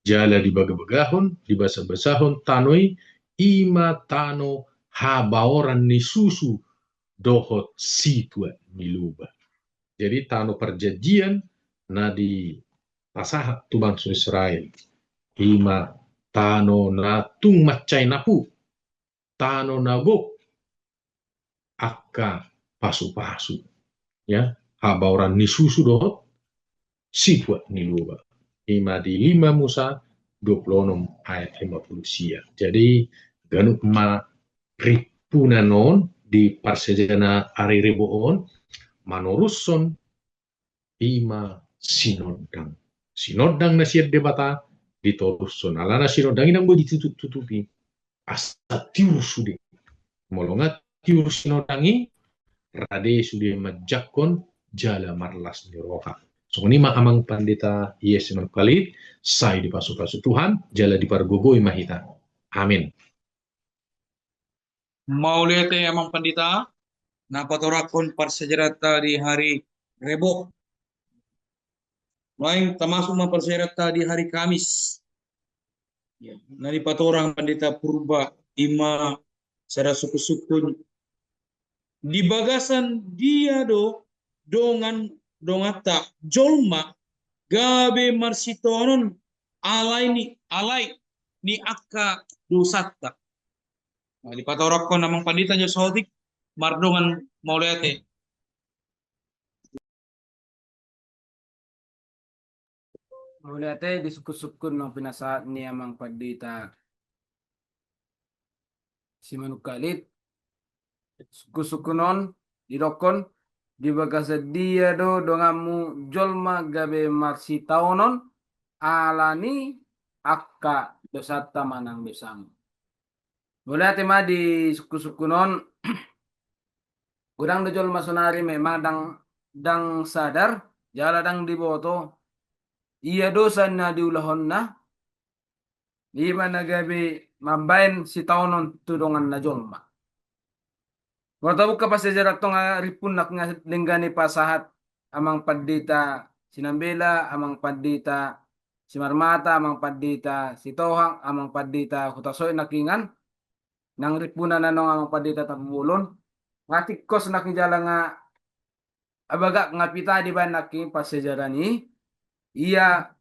Jala dibagabagahon, dibasa-basahon tanoi ima tano habaoran ni susu dohot situa niluba. Jadi tano perjanjian na di pasahat tu bangsa Israel. Ima tano na tung macai napu. Tano nagok akka pasu-pasu. Ya, habaoran ni susu dohot situa niluba. Ima di 5 Musa 26 ayat 50 sia. Jadi ganuk ma ripunanon di parsejana ari reboon manorusson ima sinodang. Sinodang na siya debata ditorusson. Alana sinodang inang bo ditutup-tutupi. Asa tiur sude. Molongat tiur sinodangi rade sude majakon jala marlas ni roha. So ni amang pandita yes kalit sai di pasu-pasu Tuhan jala di pargogoi mahita. Amin. Maulete amang pandita napatorakon parsejarata di hari Rebo. Lain termasuk mempersejarata di hari Kamis. Ya, nari patorang pandita purba ima secara suku-sukun di bagasan dia dongan dongata jolma gabe marsitonon alai ni akka dosatta. Nah, di patorakon namang pandita Josotik mardongan maulete. Maulete di suku-sukun ng pinasaat niya mang pandita si Manukalit. Suku-sukunon dirokon di bagasa dia dongamu jolma gabe marsi taonon alani akka dosata manang besang. Maulete ma di suku-sukunon gudang do jolma sonari memang dang sadar jala dang diboto iya dosa na diulahon na lima na gabi mabayan si taonon tudongan na jolma. Wartabuk ka pa sa jarak to nga ripunak nga linggani pasahat amang pandita sinambela, amang pandita si Marmata, amang pandita si Tohang, amang pandita Hutasoy nakingan nang ripunan na nung amang pandita tapumulon. Ngatik kos nakijala nga abaga nga pita di ba naking pasajaran ni iya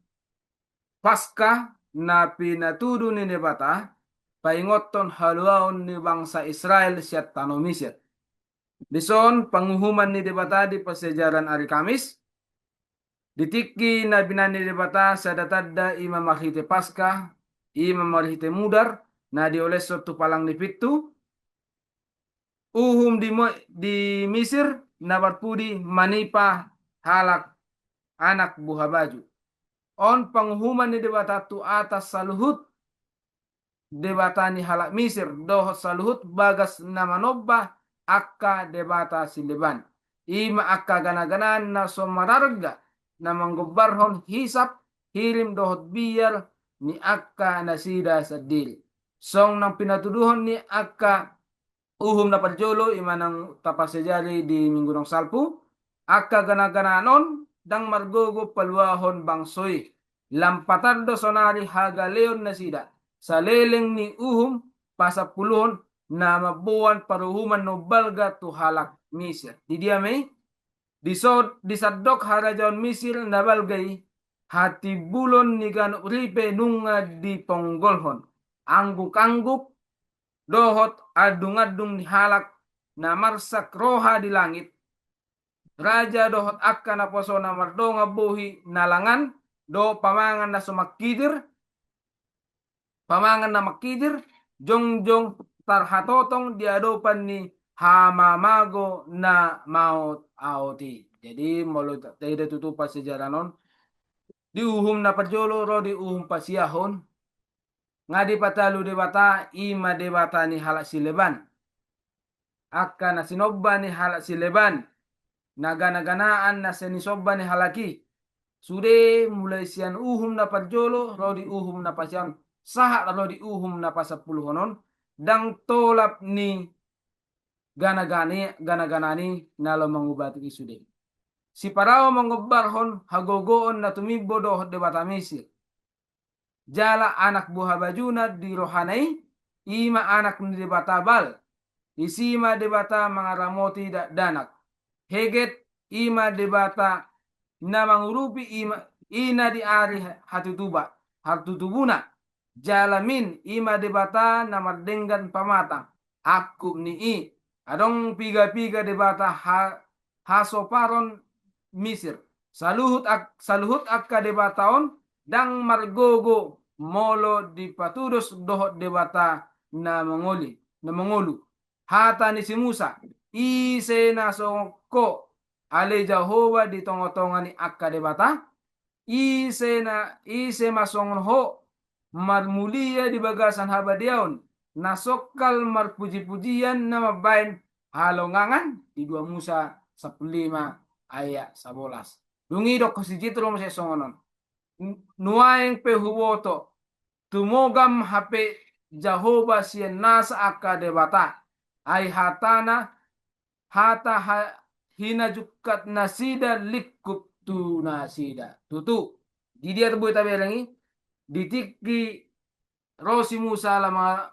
paska na pinatudo ni Nebata paingoton haluaon ni bangsa Israel siya tanomisyat. Dison panguhuman ni Nebata di pasajaran ari Kamis. Ditiki na binan ni Nebata sa datadda ima makite paska ima marhite mudar na dioleso tu palang ni pitu. Uhum di Misir na barpudi manipa halak anak buah baju. On panghuman ni Nebata tu atas saluhut debata ni halak Misir dohot saluhut bagas nama nobba akka debata sileban. Ima akka gana-ganan na somararga na manggobarhon hisap hilim dohot biyar ni akka nasida sadil. Song nang pinatuduhon ni akka uhum na parjolo imanang tapasejari di minggu nang salpu akka gana-gananon dang margogo paluahon bangsoy lampatardo sonari hagaleon nasida sa leleng ni uhum pasapuluhon na mabuan paruhuman no balga tu halak Misir. Di dia may disadok harajaon Misir na balgay hati bulon ni gan uripe nunga di ponggolhon. Angguk-angguk dohot adung-adung ni halak na marsak roha di langit. Raja dohot akka na poso na mardonga buhi nalangan do pamangan na sumakidir. Pamangan na makidir jongjong tarhatotong diadopan ni hamamago na maut auti. Jadi mulut tidak tutupan sejarah non diuhum na parjolo ro diuhum pasiahon ngadi patalu debata ima debata ni halak sileban akka na sinobba ni halak sileban nagana-ganaan na senisobba ni halaki sude mulai sian uhum na parjolo ro diuhum na pasiahon sahat ro diuhum na pasapuluh honon dang tolap ni gana-ganani nalo mangubati isude. Si parao manggobarhon hagogoon na tumibo dohot debata Misir. Jala anak buah bajuna di rohanai, ima anak ni debata bal, isima debata mangaramoti danak. Heget ima debata na mangurupi ina di ari hatutubuna. Jalamin ima debata na mardenggan pamatang. Akub ni adong piga-piga debata hasoparon Misir. Saluhut akka debataon dang margogo molo di patudos dohot debata na mangolu. Hata ni si Musa ise na songko ale Jehovah di tongotongan ni akka debata ise masongon ho marmulia di bagasan habadiaon nasokal marpuji-pujian na mabain halongangan di 2 Musa 15 ayat 11. Dungi dok si jitro mo sa songonon. Nuaeng pehuwoto tumogam hape Jehovah siya nasa akka debata ay hata hinajukat nasida likup tu nasida tutu. Di dia terbuat tabi langi ditiki Rosi Musa lama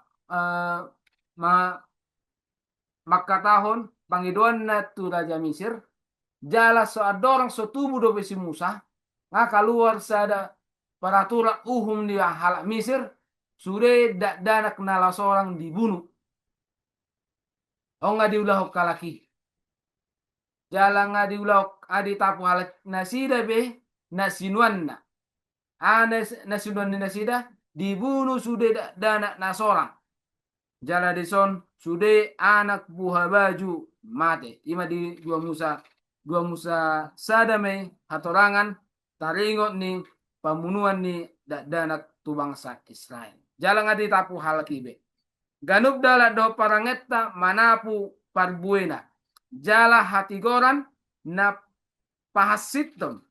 makatahon pangiduan na tu Raja Misir jala so adorang so tubuh do si Musa nga keluar sada peraturan uhum di halak Misir sudah danak nala seorang dibunuh nga diulah kalaki jala nga diulah adi tapu halak nasida be nasinuan na nasinuan ni nasida dibunuh sudah danak na seorang jala deson sudah anak buah baju mate ima di 2 Musa sadame hatorangan taringot ni pembunuhan ni danak tu bangsa Israel. Jala ngadi tapu hal kibe. Ganub dala do parangetta manapu parbuena. Jala hati goran na pahasiton.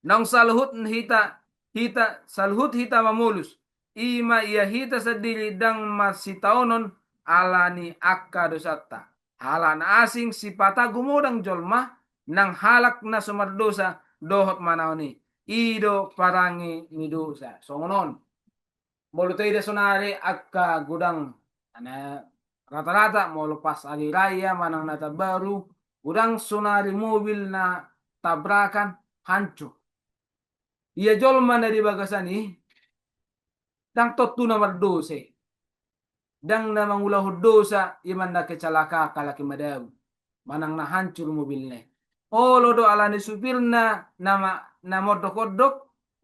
Nang saluhut hita mamulus. Ima ia hita sadili dang masitaonon alani akka dosata. Halan asing sipata gumudang jolma nang halak na sumardosa dohot manawni ido parangi ni dosa songonon molo tayo sonari akka gudang rata-rata mo lepas hari raya manang nata baru gudang sonari mobil na tabrakan hancur ia jolma na di bagasani dang totu na mardose dang na mangulahud dosa iman na kecalaka kalaki madaw manang na hancur mobilnya olo do alani supirna na modok-odok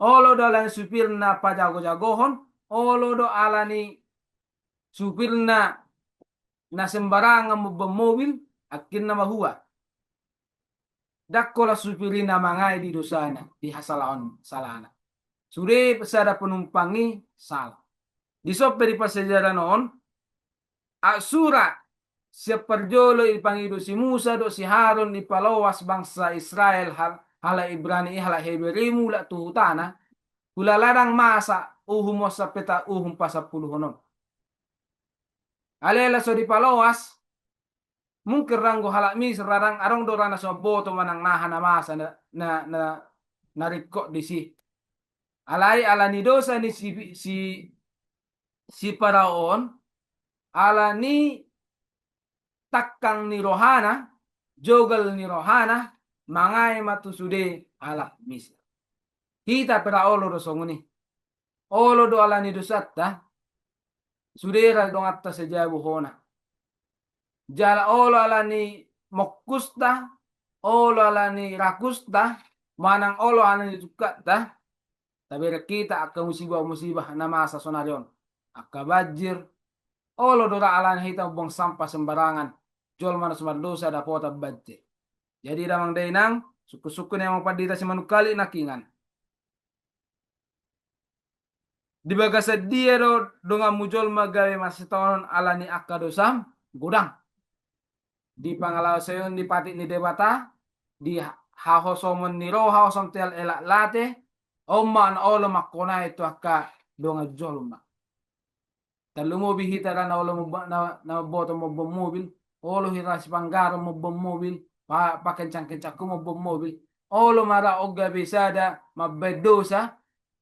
olo do alani supirna pajago-jagohon olo do alani supirna na sembarangan mobil akin na mahua dakkola supirina mangai di dosana di hasalaon salana sudah pesada penumpangi salah Di soperi passejarah noon, asura siap perjolo ipangido si Musa do si Harun ipalawas bangsa Israel hala Ibrani hala Hebrew la tuhutana kula larang masa uhum sa peta uhum pasapuluh honon. Alela so dipalawas mungkin ranggo halak mis rarang arong do rana so boto manang nahan masa na rikok di si. Alai ala ni dosa ni si Paraon ala ni takang ni rohana jogal ni rohana mangai matusude ala mis. Kita pera olo do songuni. Olo do ala ni dosatta sudera dong atta sejabu hona. Jala olo ala ni mokusta, olo ala ni rakusta, manang olo ala ni tukata. Tapi kita akan musibah-musibah na masa sonarion. Akka banjir, olo dora ala ni hitam buang sampah sembarangan. Jol mana dosa dapota banjir. Jadi damang dainang, suku-suku ni ang padita si manukali nakingan. Di bagasa dia do nga mujol magawe masitonon ala ni akka dosam, gudang. Di pangalaw sayon di pati ni debata, di hahosomon ni ro hahosom tel elak late, man olo makona ito akka do nga jolma. Talumobi hita na olo na boto mo bom mobil, olo hira si panggaro mo bom mobil, pakencang-kencang ko mo bom mobil, olo mara ogga bisada mabedosa,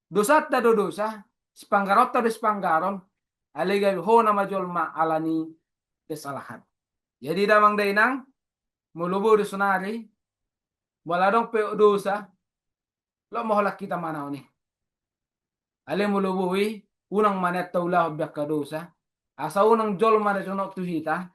dosat da do dosa, spanggarot ta do spanggaron, aligay ho na majolma alani kesalahan. Jadi damang dainang mulubo do sunari, wala dong pe dosa, lo moholak kita manaw ni. Ale mulubuhi, unang manet taulah biak dosa, asa unang jolma na sunok tuhita,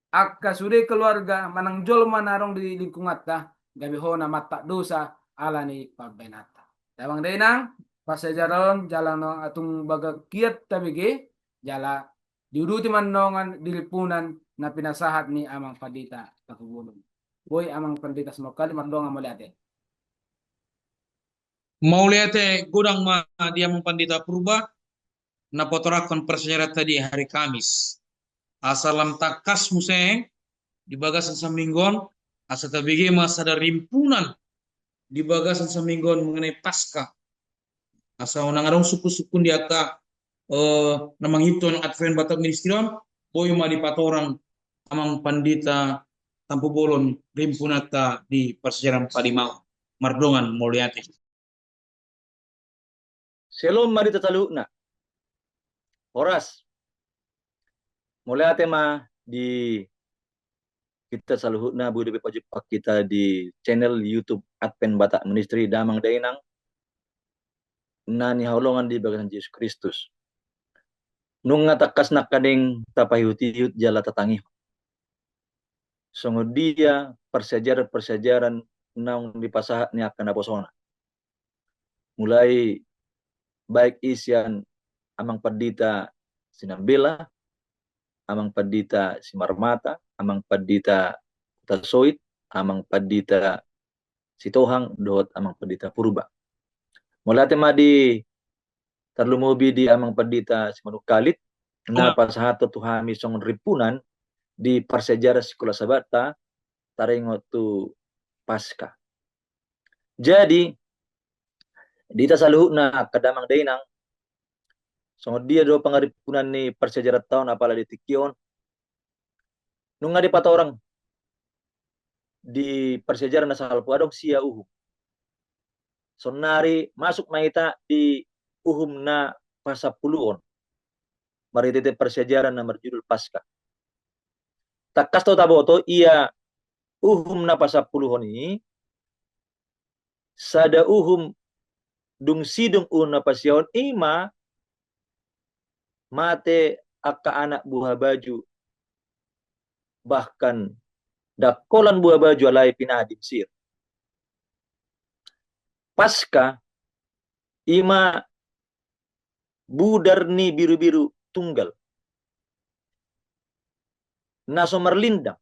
akka sude keluarga manang jolma narong di lingkungat ta, gabi ho na mata dosa alani pagbenata. Damang dainang, pasajaron jalan no atung baga kiat tabige, jala diuduti manongan dilipunan na pinasahat ni amang padita kakubulong. Boy amang pandita semokali mardonga maliate. Mauliate gudang ma dia pandita purba na potorakon persejarah tadi hari Kamis. Asalam takas museng di bagasan saminggon asa tabigi masa ada rimpunan di bagasan saminggon mengenai pasca. Asa onang arong suku-suku di aka namang hiton Advent Batak Ministerion boy ma di patorang amang pandita tampu bolon rimpunata di persejarah Padimau Mardongan Mauliate. Selom mari tataluna. Oras. Mulai tema di kita saluhutna budi pajak kita di channel YouTube Advent Batak Ministry damang dainang nani haulongan di bagasan Yesus Kristus. Nung ngatakas nak kading tapahiyut-hiyut jala tatangi. Sungguh dia persejaran nang dipasahat ni akan naposona. Mulai baik isian amang padita sinambela, amang padita simarmata, amang padita tasoit, amang padita sitohang, dohot amang padita purba. Mula tema di tarlumubi di amang padita simanukalit, na pasahato tuhami song ripunan di persejarah sekolah sabata, taringot tu pasca. Jadi, dita saluhut na kadamang dainang, so dia do pangaripunan ni persejarah tahun apalagi di Tikion. Nung nga di patorang di persejarah na salpo adong siya uhum. So nari masuk maita di uhum na pasapuluon. Maritite persejarah na berjudul Pasca. Takas to taboto iya uhum na pasapuluon ini sada uhum dung sidung una pasyaon ima mate akka anak buah baju bahkan dakolan buah baju alai pinadim sir. Pasca ima budar ni biru-biru tunggal naso merlindang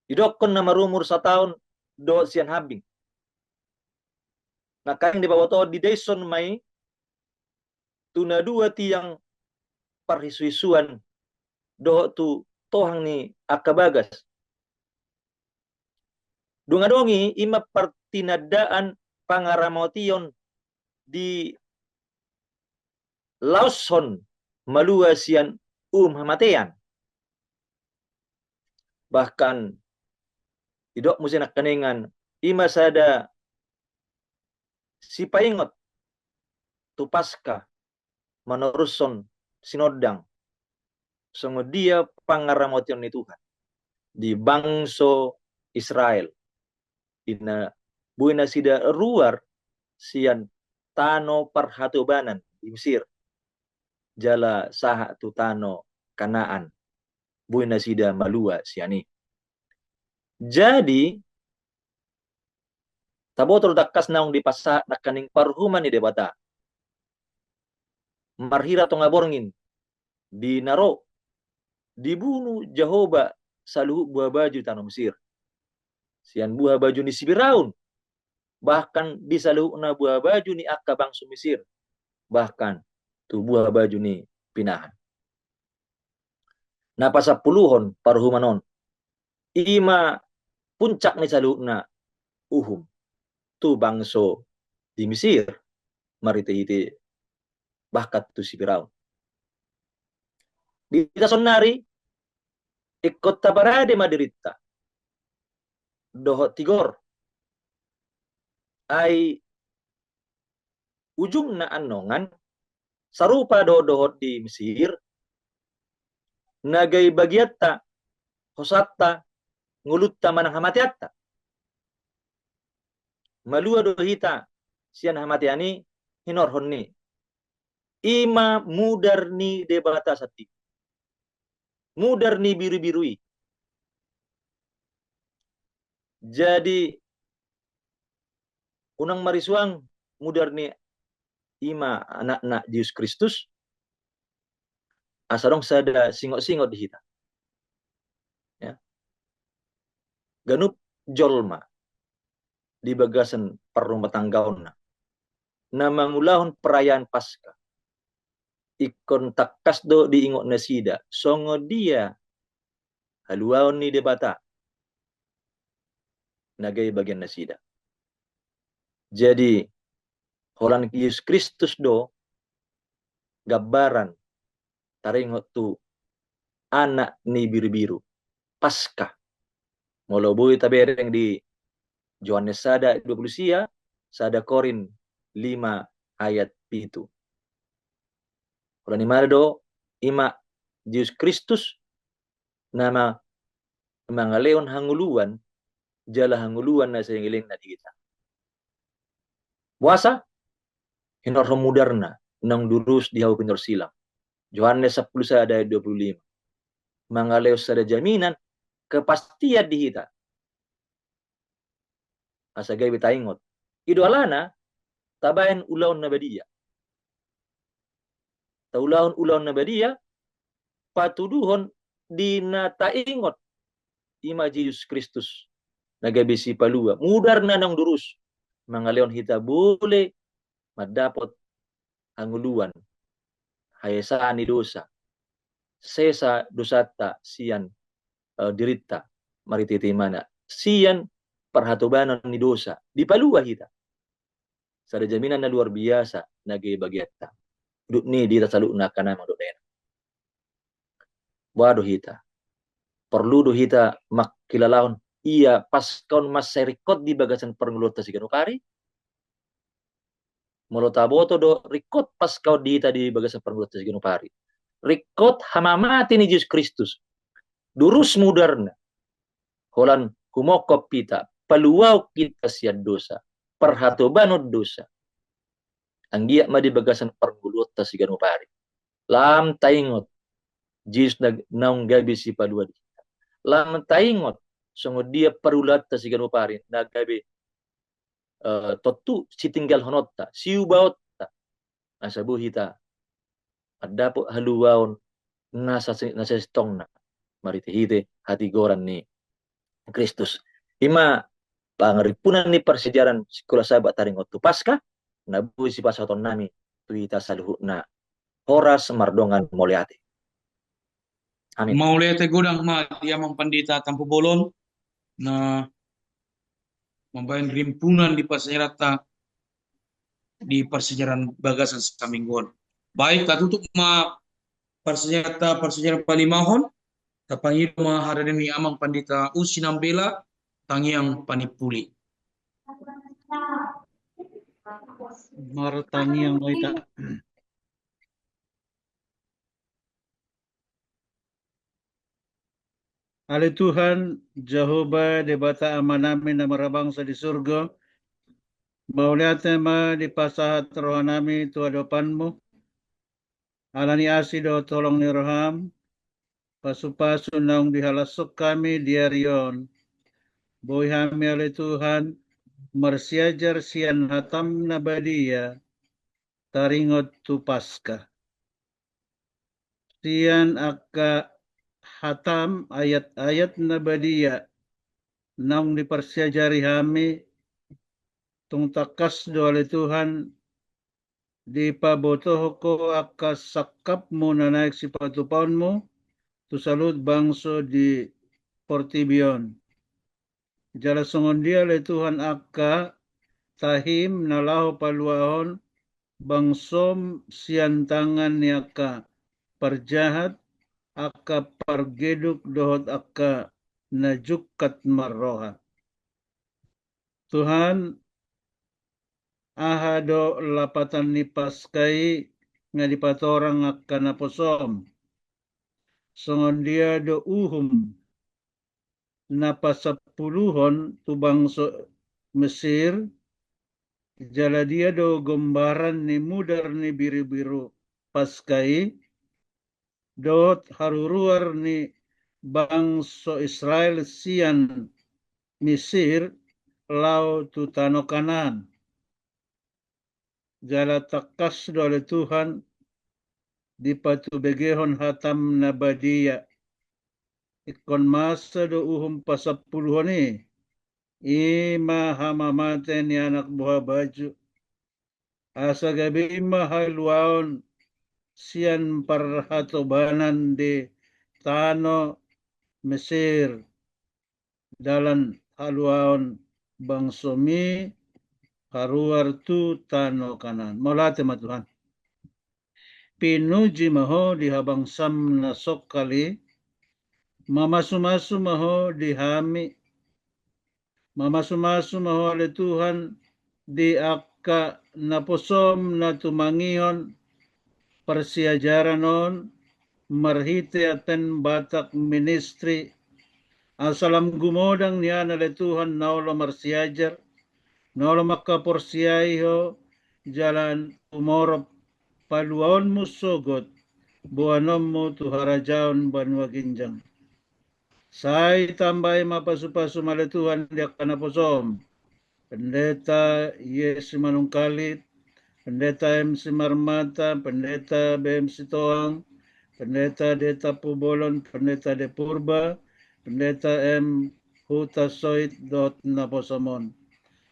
idokon na marumur sa taon do siyan habing. Nah, kain di bawah to di Dayson may tuna dua tiang parhisuisuan doho tu tohang ni akabagas. Dunga dongi ima pertinadaan pangaramotion di Lawson maluasian hamatean. Bahkan idok musinak kaningan ima sada si paingot tu pasca meneruson sinodang songo dia pangaramotion ni Tuhan di bangso Israel ina buina sida ruar sian tano parhatubanan di Mesir jala saha tu tano Kanaan buina sida malua siani. Jadi tabotol dakkas naong di pasa nakaning parhuman ni debata marhira tong aborngin di naro dibunuh Jehovah saluhu buah baju tanah Mesir sian buah baju ni Sibiraun bahkan di saluhu na buah baju ni akka bangsu Mesir bahkan tu buah baju ni pinahan na pasapuluhon parhumanon ima puncak ni saluhu na tu bangso di Mesir marite-ite bahkan tu Sibiraun di tasonari ikut tabarade madirita doho tigor ay ujung na anongan sarupa doho di Mesir nagay bagiatta hosatta ngulutta manang hamatiatta malua dohita sian hamatiani hinorhon ni ima mudar ni debata sati mudar ni biru-birui jadi unang marisuang mudar ni ima anak-anak Yesus Kristus asarong sada singot-singot di hita ya ganup jolma di bagasan perumah tanggaon na mangulahon perayaan Paskah ikon takkas do diingot na sida songo dia haluaon ni debata nagay bagian na sida jadi holan Yesus Kristus do gabaran taringot tu anak ni biru-biru Paskah moloboy tabereng di Yohanes sada 20 sia sada Korin 5 ayat 7 holan ni mardo ima Yesus Kristus nama mangaleon hanguluan jala hanguluan na sa ngiling na kita puasa hinorho mudarna nang durus di hau pinor silang Yohanes 10 ayat 25 mangaleos sada jaminan kepastian di hita asa gay bitaingot idolana tabayan ulaon na badia taulaon na badia patuduhon di nataingot ima Yesus Kristus nagabisi palua mudar na nang durus mangaleon hita boleh madapot anguluan hayasaan ni dosa sesa dosata sian dirita marititi mana sian perhatubanan ni dosa di palua hita sada jaminan na luar biasa nagay bagiatta duk ni dita saluna kana madodena wado hita perlu do hita makkilalahon iya pas kaun mas serikot di bagasan perngulota si ganukari molotaboto do rikot pas kau di hita di bagasan perngulota si ganukari rikot hamamati ni Yesus Kristus durus mudarna holan kumokop kita paluaw kita siya dosa perhatobanod dosa ang giya ma di bagasan perngulota si ganukari lam taingot Yesus naong gabi si palua di lam taingot songo dia perulat ta si ganupari nagabi totu si tinggal honotta si ubaotta asabu hita adapo haluwaon nasa stongna marite hite hati goran ni Kristus ima pangaripunan ni persejaran sekolah sahabat taring waktu Paskah nabu si pasaton nami tuita saluhuna Horas Mardongan Moliate. Amin. Mau lihat godang ma dia pandita Tampu Bolon na membayang rimpunan di Pasirata di persejaran bagasan samingguan. Baik katutup ma persejaran palimahon tapangido ma haradeni amang pandita Usinambela tangiang panipuli. Martangi yang baita. Ale Tuhan, Jehovah, debata amanami na marabangsa di surga, mauliate ma di pasahat rohanami tuadopanmu, alani asido tolong ni roham, pasu-pasu naung dihalasuk kami diarion, boy hami ale Tuhan, marsiajar sian hatam na badia, taringot tu paskah. Sian akka hatam ayat-ayat na badia, naung dipersiajari hami, tung takas do ale Tuhan, di pabotoh ko akka sakap mo na naik si patupaon mo, tu salud bangso di Portibion. Jala songon dia le Tuhan akka tahim nalaho paluahon bangsom sian tangan ni akka perjahat akka pargeduk dohot akka najukat marroha. Tuhan ahado lapatan ni paskai nga dipatorang akka naposom. Songon dia do uhum napasapuluhon tu bangso Mesir, jala dia do gambaran ni mudar ni biru-biru paskai, dot haruruar ni bangso Israel sian Mesir, lau tu tano kanan. Jala takas do oleh Tuhan di patu begehon hatam nabadia. Ikon masa do uhum pasapuluhon ni. Ima hamamate ni anak buah baju. Asa gabi ima haluaon sian parhatobanan di tano Mesir. Dalan haluaon bangsomi haruar tu tano kanan. Maulate ma Tuhan. Pinuji maho di habang sam na sokali, mamasu-masu maho di hami, mamasu-masu maho ale Tuhan di akka naposom na tumangihon persiajaran on marhite aten batak ministri asalam gumodang niyan ale Tuhan naulo marsiajar naulo makaporsiaiho jalan umorop paluaon mo sogot buanom mo tuharajaon banwa ginjang. Say tambay mapasupasu male Tuhan di akanaposom. Pendeta Yes Manungkalit, Pendeta MC Marmata, Pendeta BMC Toang, Pendeta Deta Pubolon, Pendeta De Purba, Pendeta M. Huta Soit dot Naposamon.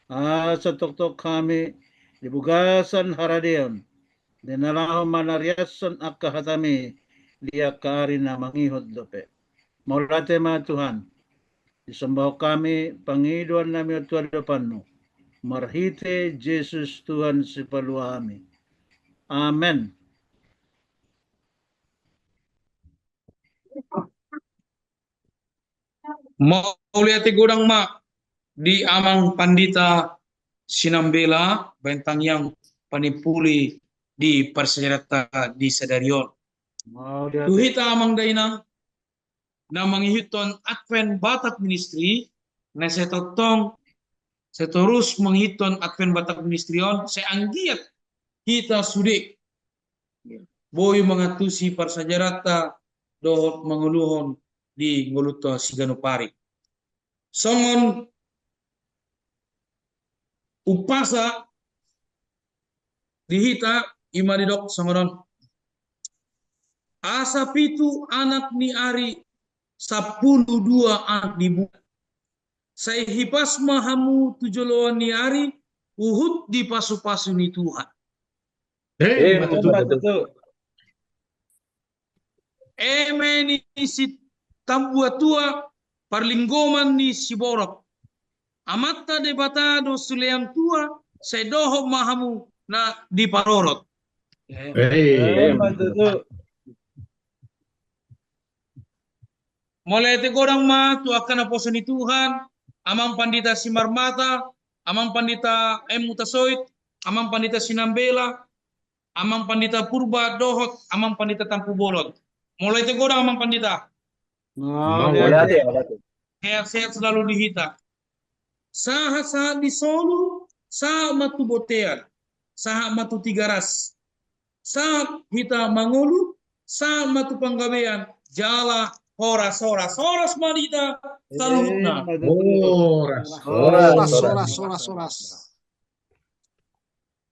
Sa toktok kami dibugasan haradeon. Dinalaho manariason akka hatami liya kaari na mangihot dope. Maulate mga Tuhan, isambaho kami Pangiduan namin at tuwadapan mo. Marhite Jesus Tuhan si paluami. Amen. Mau lihat godang ma di amang pandita Sinambela bentang yang panipuli di persejarata di Sedarion. Tuhita amang dainang na manghihiton Advent Batak Ministry na setotong seterus menghiton Advent Batak Ministry on seanggiat kita sudik boy mengatusi persejarata dohot menguluhon di nguluto Siganupari. Songon upasa dihita imaridok songonon asa pitu anak ni ari 12 anak dibu saya hipas mahamu tujoloan ni ari uhud di pasu-pasu ni Tuhan. Matutup. Eme ni si tambua tua parlinggoman ni si borok. Amatta debatado suleam tua sedoho mahamu na di parorot. Betul. Mulai te godang ma tu akan aposo ni Tuhan, amang pandita Simarmata, amang pandita M. Utasoit, amang pandita Sinambela, amang pandita Purba Dohot, amang pandita Tampu Bolot. Mulai te godang amang pandita. Oh, Boleh lihat. hati ya, boleh hati. Sehat-sehat selalu dihita. Saha-saha di Solo, saha matu botean, saha matu tigaras, saha hita mangulu, saha matu panggabean, jala horas manita saluhutna. Betul. Horas. Soras, soras, soras, soras.